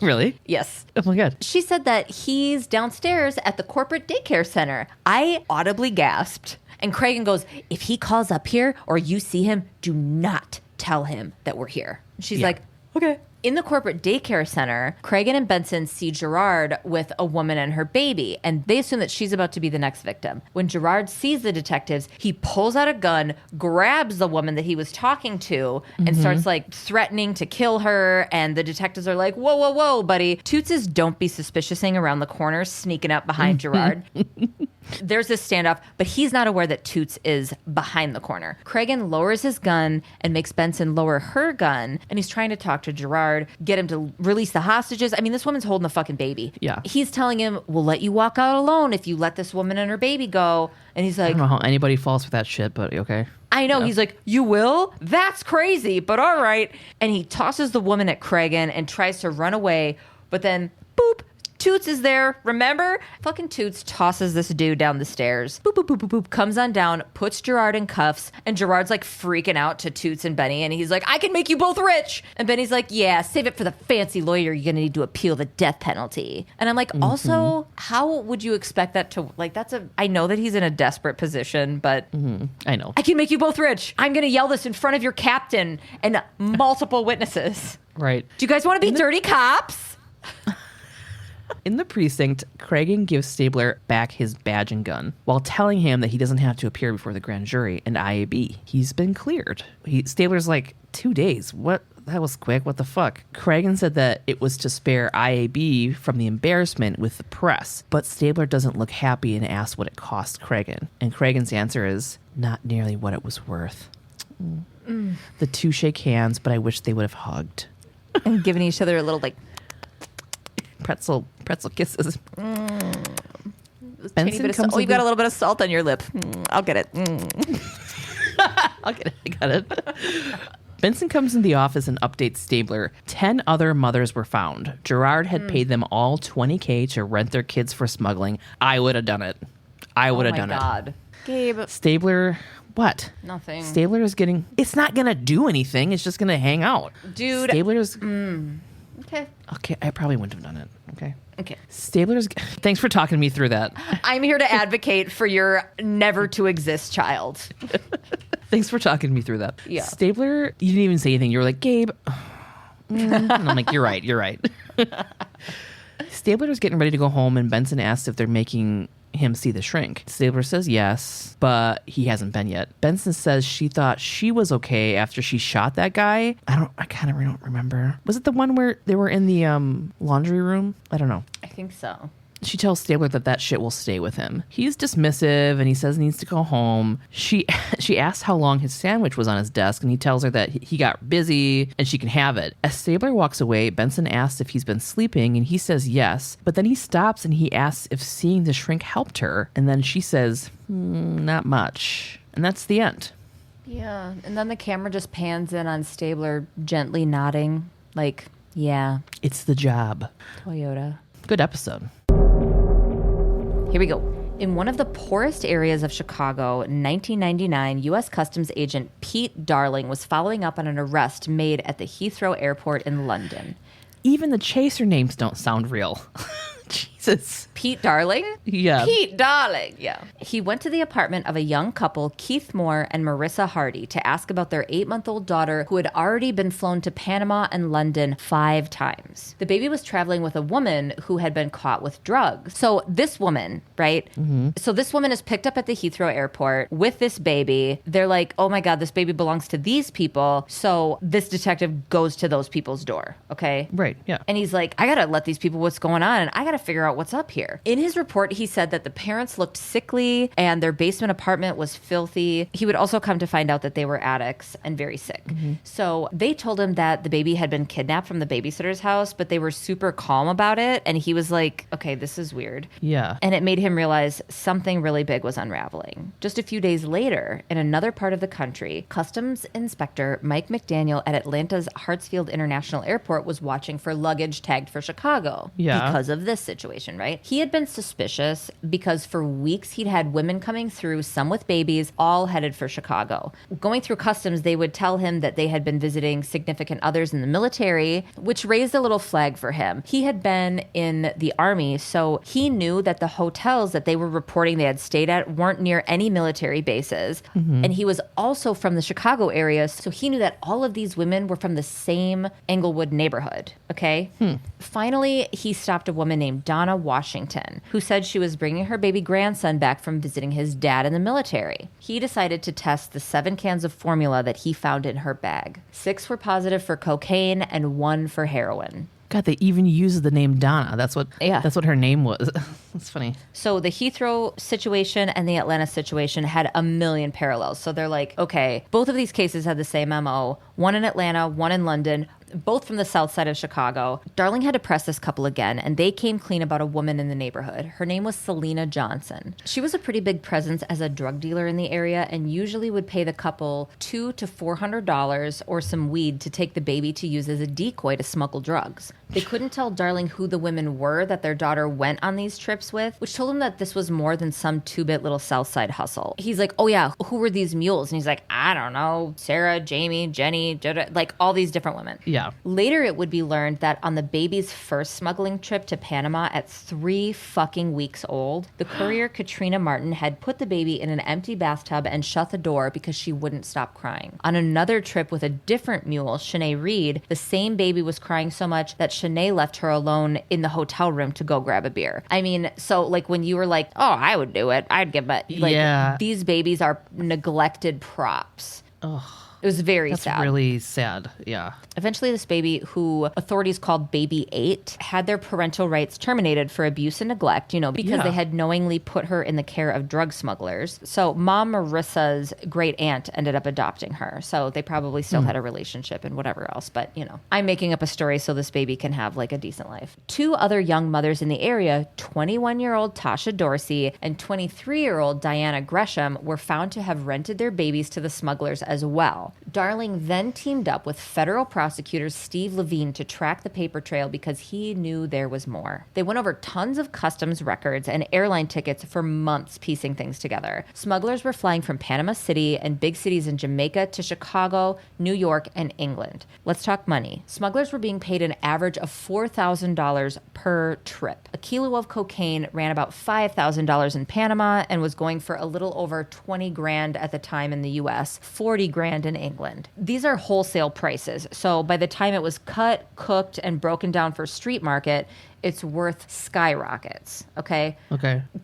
Really? Yes. Oh my God. She said that he's downstairs at the corporate daycare center. I audibly gasped. And Cragen goes, if he calls up here or you see him, do not tell him that we're here. She's like, okay. In the corporate daycare center, Cragen and Benson see Gerard with a woman and her baby, and they assume that she's about to be the next victim. When Gerard sees the detectives, he pulls out a gun, grabs the woman that he was talking to, and starts like threatening to kill her. And the detectives are like, whoa, whoa, whoa, buddy. Tutes is don't be suspiciousing around the corner, sneaking up behind Gerard. There's this standoff, but he's not aware that Tutes is behind the corner. Cragen lowers his gun and makes Benson lower her gun, and he's trying to talk to Gerard, get him to release the hostages. I mean, this woman's holding a fucking baby. Yeah. He's telling him, we'll let you walk out alone if you let this woman and her baby go. And he's I like, don't know how anybody falls for that shit, but okay. I know. Yeah. He's like, you will? That's crazy, but all right. And he tosses the woman at Cragen and tries to run away, but then, boop, Tutes is there, remember? Fucking Tutes tosses this dude down the stairs. Boop, boop, boop, boop, boop. Comes on down, puts Gerard in cuffs, and Gerard's like freaking out to Tutes and Benny, and he's like, I can make you both rich. And Benny's like, yeah, save it for the fancy lawyer you're gonna need to appeal the death penalty. And I'm like, also, how would you expect that to, like, I know that he's in a desperate position, but I know. I can make you both rich. I'm gonna yell this in front of your captain and multiple witnesses. Right. Do you guys want to be dirty cops? In the precinct, Cragen gives Stabler back his badge and gun while telling him that he doesn't have to appear before the grand jury and IAB. He's been cleared. Stabler's like, 2 days? What? That was quick. What the fuck? Cragen said that it was to spare IAB from the embarrassment with the press, but Stabler doesn't look happy and asks what it cost Cragen. And Cragen's answer is, not nearly what it was worth. The two shake hands, but I wish they would have hugged. And giving each other a little, like, Pretzel kisses. Benson comes you've got a little bit of salt on your lip. I'll get it. I'll get it. I got it. Benson comes in the office and updates Stabler. 10 other mothers were found. Gerard had paid them all $20K to rent their kids for smuggling. I would have done it. I would have done Oh my God. it. Gabe. Stabler, what? Nothing. Stabler is getting... It's not going to do anything. It's just going to hang out. Dude. Stabler's... Okay, I probably wouldn't have done it. Okay. Stabler's... Thanks for talking me through that. I'm here to advocate for your never to exist child. Thanks for talking me through that. Yeah. Stabler, you didn't even say anything. You were like, Gabe. And I'm like, you're right. Stabler's getting ready to go home, and Benson asks if they're making him see the shrink. Stabler says yes, but he hasn't been yet. Benson says she thought she was okay after she shot that guy. I kind of don't remember. Was it the one where they were in the laundry room? I don't know. I think so. She tells Stabler that shit will stay with him. He's dismissive, and he says he needs to go home. She asks how long his sandwich was on his desk, and he tells her that he got busy and she can have it. As Stabler walks away, Benson asks if he's been sleeping, and he says yes. But then he stops and he asks if seeing the shrink helped her. And then she says, not much. And that's the end. Yeah. And then the camera just pans in on Stabler gently nodding, like, yeah. It's the job. Toyota. Good episode. Here we go. In one of the poorest areas of Chicago, in 1999, U.S. Customs agent Pete Darling was following up on an arrest made at the Heathrow Airport in London. Even the chaser names don't sound real. Jesus. Pete Darling? Yeah. Pete Darling. Yeah. He went to the apartment of a young couple, Keith Moore and Marisa Hardy, to ask about their 8-month-old daughter who had already been flown to Panama and London 5 times. The baby was traveling with a woman who had been caught with drugs. So this woman, right? Mm-hmm. So this woman is picked up at the Heathrow Airport with this baby. They're like, oh my God, this baby belongs to these people. So this detective goes to those people's door. Okay. Right. Yeah. And he's like, I got to let these people what's going on. And I got to figure out what's up here. In his report, he said that the parents looked sickly and their basement apartment was filthy. He would also come to find out that they were addicts and very sick. Mm-hmm. So they told him that the baby had been kidnapped from the babysitter's house, but they were super calm about it. And he was like, okay, this is weird. Yeah. And it made him realize something really big was unraveling. Just a few days later, in another part of the country, Customs Inspector Mike McDaniel at Atlanta's Hartsfield International Airport was watching for luggage tagged for Chicago. Yeah. Because of this situation, right? He had been suspicious because for weeks he'd had women coming through, some with babies, all headed for Chicago. Going through customs, they would tell him that they had been visiting significant others in the military, which raised a little flag for him. He had been in the Army, so he knew that the hotels that they were reporting they had stayed at weren't near any military bases. Mm-hmm. And he was also from the Chicago area, so he knew that all of these women were from the same Englewood neighborhood, okay? Finally, he stopped a woman named Donna Washington, who said she was bringing her baby grandson back from visiting his dad in the military. He decided to test the 7 cans of formula that he found in her bag. 6 were positive for cocaine and 1 for heroin. God, they even used the name Donna. That's what her name was. That's funny. So the Heathrow situation and the Atlanta situation had a million parallels. So they're like, okay, both of these cases had the same MO. One in Atlanta, one in London, both from the south side of Chicago. Darling had to press this couple again, and they came clean about a woman in the neighborhood. Her name was Selena Johnson. She was a pretty big presence as a drug dealer in the area and usually would pay the couple $200 to $400 or some weed to take the baby to use as a decoy to smuggle drugs. They couldn't tell Darling who the women were that their daughter went on these trips with, which told him that this was more than some 2-bit little south side hustle. He's like, oh yeah, who were these mules? And he's like, I don't know, Sarah, Jamie, Jennie, like all these different women. Yeah. Later, it would be learned that on the baby's first smuggling trip to Panama at 3 fucking weeks old, the courier Katrina Martin had put the baby in an empty bathtub and shut the door because she wouldn't stop crying. On another trip with a different mule, Shanae Reed, the same baby was crying so much that Shanae left her alone in the hotel room to go grab a beer. I mean, so like when you were like, oh, I would do it, I'd give it. Like, yeah. These babies are neglected props. Ugh. It was very That's sad. really sad. Yeah. Eventually, this baby, who authorities called Baby 8, had their parental rights terminated for abuse and neglect, because they had knowingly put her in the care of drug smugglers. So Mom Marissa's great aunt ended up adopting her. So they probably still had a relationship and whatever else. But, I'm making up a story so this baby can have like a decent life. 2 other young mothers in the area, 21-year-old Tasha Dorsey and 23-year-old Diana Gresham, were found to have rented their babies to the smugglers as well. jail. Darling then teamed up with federal prosecutor Steve Levine to track the paper trail because he knew there was more. They went over tons of customs records and airline tickets for months piecing things together. Smugglers were flying from Panama City and big cities in Jamaica to Chicago, New York, and England. Let's talk money. Smugglers were being paid an average of $4,000 per trip. A kilo of cocaine ran about $5,000 in Panama and was going for a little over 20 grand at the time in the US, 40 grand in England. These are wholesale prices. So by the time it was cut, cooked, and broken down for street market, it's worth skyrockets. Okay.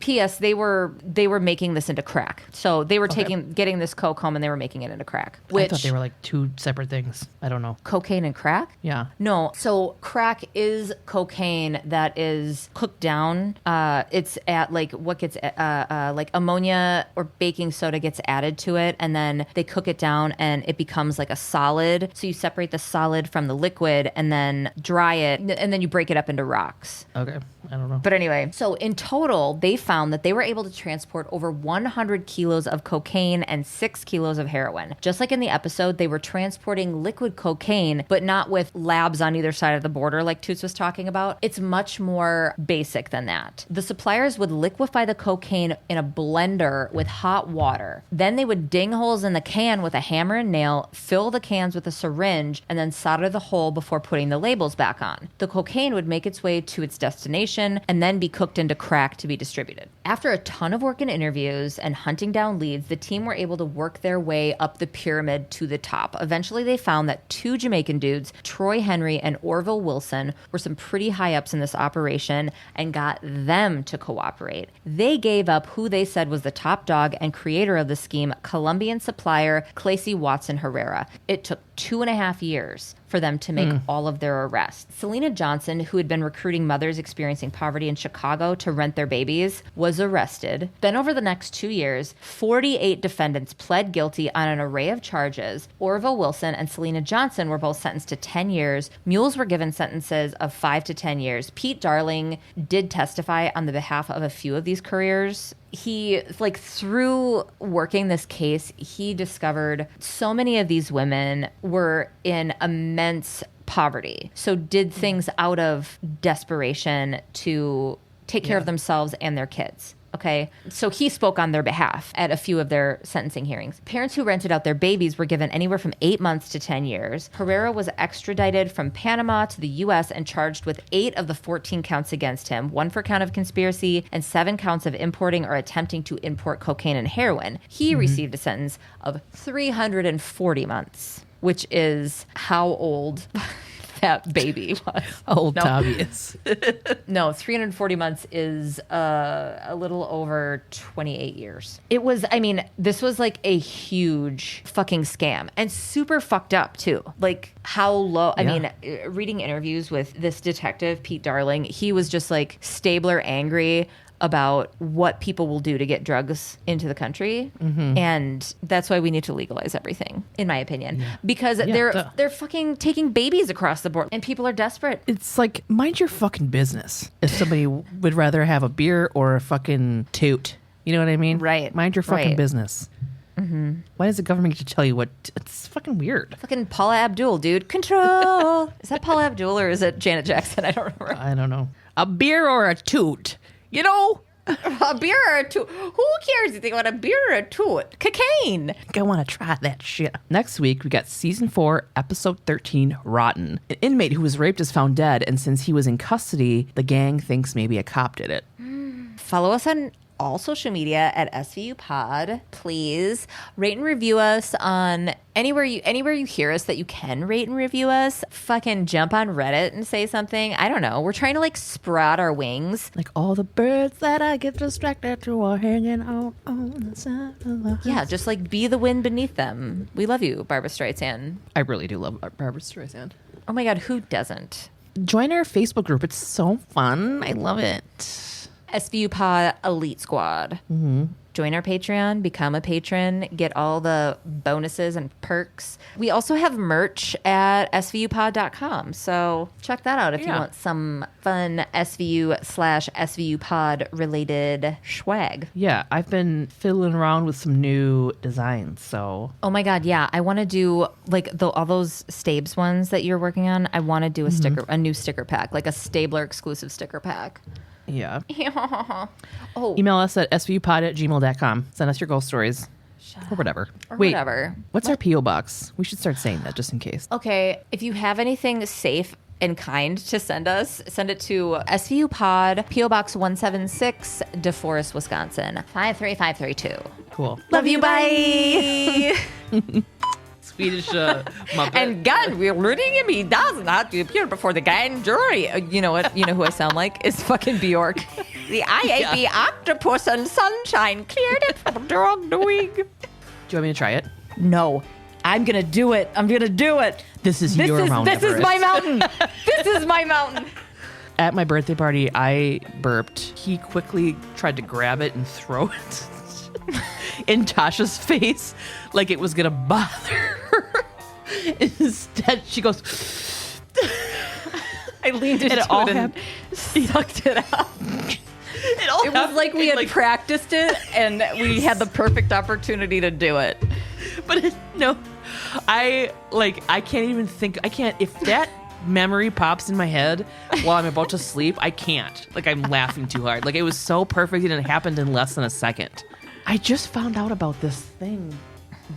P.S. They were making this into crack. So they were getting this coke home and they were making it into crack. I thought they were like two separate things. I don't know. Cocaine and crack? Yeah. No. So crack is cocaine that is cooked down. It's at like what gets like ammonia or baking soda gets added to it, and then they cook it down and it becomes like a solid. So you separate the solid from the liquid and then dry it, and then you break it up into rocks. Okay. I don't know. But anyway, so in total, they found that they were able to transport over 100 kilos of cocaine and 6 kilos of heroin. Just like in the episode, they were transporting liquid cocaine, but not with labs on either side of the border like Tutes was talking about. It's much more basic than that. The suppliers would liquefy the cocaine in a blender with hot water. Then they would ding holes in the can with a hammer and nail, fill the cans with a syringe, and then solder the hole before putting the labels back on. The cocaine would make its way to its destination and then be cooked into crack to be distributed. After a ton of work and interviews and hunting down leads, the team were able to work their way up the pyramid to the top. Eventually, they found that 2 Jamaican dudes, Troy Henry and Orville Wilson, were some pretty high ups in this operation and got them to cooperate. They gave up who they said was the top dog and creator of the scheme, Colombian supplier Kelsey Watson Herrera. It took 2.5 years for them to make all of their arrests. Selena Johnson, who had been recruiting mothers experiencing poverty in Chicago to rent their babies, was arrested. Then over the next 2 years, 48 defendants pled guilty on an array of charges. Orville Wilson and Selena Johnson were both sentenced to 10 years. Mules were given sentences of 5 to 10 years. Pete Darling did testify on the behalf of a few of these couriers. He, like, through working this case, he discovered so many of these women were in immense poverty. So did things out of desperation to take care of themselves and their kids. Okay, so he spoke on their behalf at a few of their sentencing hearings. Parents who rented out their babies were given anywhere from 8 months to 10 years. Herrera was extradited from Panama to the U.S. and charged with 8 of the 14 counts against him, 1 for count of conspiracy and 7 counts of importing or attempting to import cocaine and heroin. He received a sentence of 340 months, which is how old that baby was. Old Tommy is. No, 340 months is a little over 28 years. It was, I mean, this was like a huge fucking scam and super fucked up too. Like how low, I mean, reading interviews with this detective, Pete Darling, he was just like Stabler angry about what people will do to get drugs into the country. And that's why we need to legalize everything, in my opinion. Because they're fucking taking babies across the board and people are desperate. It's like, mind your fucking business if somebody would rather have a beer or a fucking toot. You know what I mean? Right. Mind your fucking business. Why does the government get to tell you what? It's fucking weird. Fucking Paula Abdul, dude. Control. Is that Paula Abdul or is it Janet Jackson? I don't remember. I don't know. A beer or a toot? You know? A beer or a toot? Who cares if they want a beer or a toot? Cocaine. I think I want to try that shit. Next week, we got season 4, episode 13, Rotten. An inmate who was raped is found dead, and since he was in custody, the gang thinks maybe a cop did it. Follow us on all social media at SVU Pod. Please rate and review us on anywhere you hear us that you can rate and review us. Fucking jump on Reddit and say something. I don't know. We're trying to like sprout our wings. Like all the birds that I get distracted to are hanging out on the side of the house. Yeah, just like be the wind beneath them. We love you, Barbara Streisand. I really do love Barbara Streisand. Oh my God, who doesn't? Join our Facebook group. It's so fun. I love it. SVU Pod Elite Squad. join our Patreon, become a patron, get all the bonuses and perks. We also have merch at svupod.com. So check that out if you want some fun SVU/SVU pod related swag. Yeah, I've been fiddling around with some new designs. So Oh my God, yeah. I want to do like all those Stabes ones that you're working on. I want to do a new sticker pack, like a Stabler exclusive sticker pack. yeah. Oh, Email us at svupod@gmail.com. Send us your ghost stories. Or whatever. Wait, whatever. what's our P.O. box? We should start saying that just in case. Okay, if you have anything safe and kind to send us, send it to SVU Pod, P.O. Box 176, DeForest, Wisconsin, 53532. Cool. Love you, bye. Swedish Muppet. And God, we're learning him. He does not appear before the grand jury. You know what? You know who I sound like? Is fucking Bjork. The IAB octopus and sunshine cleared it from wrongdoing. Do you want me to try it? No, I'm gonna do it. I'm gonna do it. This is your Mount This Everest. is my mountain. This is my mountain. At my birthday party, I burped. He quickly tried to grab it and throw it in Tasha's face like it was going to bother her. Instead, she goes... I leaned into it and sucked it up. It was like we had practiced it and we had the perfect opportunity to do it. But I can't even think. I can't. If that memory pops in my head while I'm about to sleep, I can't. Like, I'm laughing too hard. Like, it was so perfect and it happened in less than a second. I just found out about this thing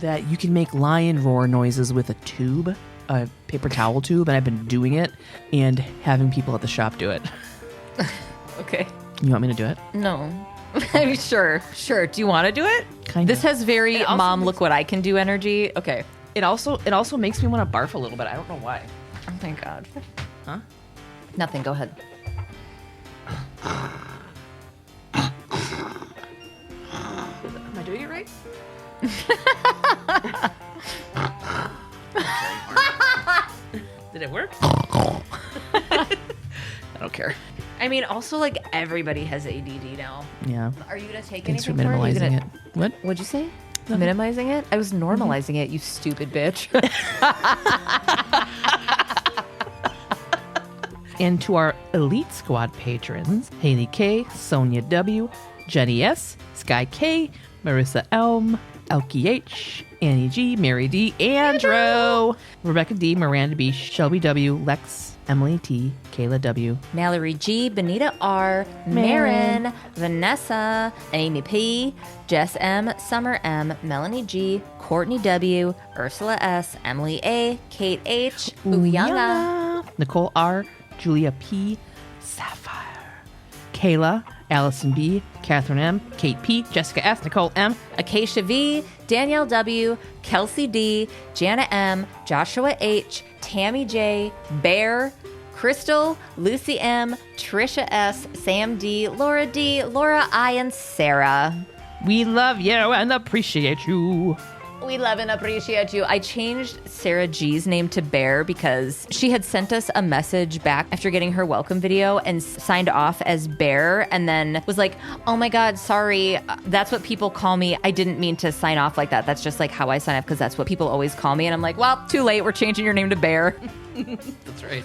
that you can make lion roar noises with a tube, a paper towel tube, and I've been doing it and having people at the shop do it. Okay. You want me to do it? No. I mean, sure. Do you want to do it? Kinda. This has very mom, look what I can do energy. Okay. It also makes me want to barf a little bit. I don't know why. Oh, thank God. Huh? Nothing. Go ahead. Am I doing it right? Did it work? I don't care. I mean, also, like, everybody has ADD now. Yeah. Are you going to take Thanks for anything for it? minimalizing it. What? What'd you say? Minimizing it? I was normalizing it, you stupid bitch. And to our Elite Squad patrons, Hayley K, Sonia W, Jennie S, Skye K, Marisa Elm, Elke H, Annie G, Mary D, Andrew, Rebekah D, Miranda B, Shelby W, Lex, Emily T, Kayla W, Mallory G, Benita R, Marin, Vanessa, Amy P, Jess M, Summer M, Melanie G, Courtney W, Ursula S, Emily A, Kate H, Uyanga, Nicole R, Julia P, Sapphire, Kayla, Allison B, Catherine M, Kate P, Jessica S, Nicole M, Acacia V, Danielle W, Kelsey D, Jana M, Joshua H, Tammy J, Bear, Crystal, Lucy M, Trisha S, Sam D, Laura D, Laura I, and Sarah. We love you and appreciate you. We love and appreciate you. I changed Sarah G's name to Bear because she had sent us a message back after getting her welcome video and signed off as Bear and then was like, oh my God, sorry. That's what people call me. I didn't mean to sign off like that. That's just like how I sign off because that's what people always call me. And I'm like, well, too late. We're changing your name to Bear. That's right.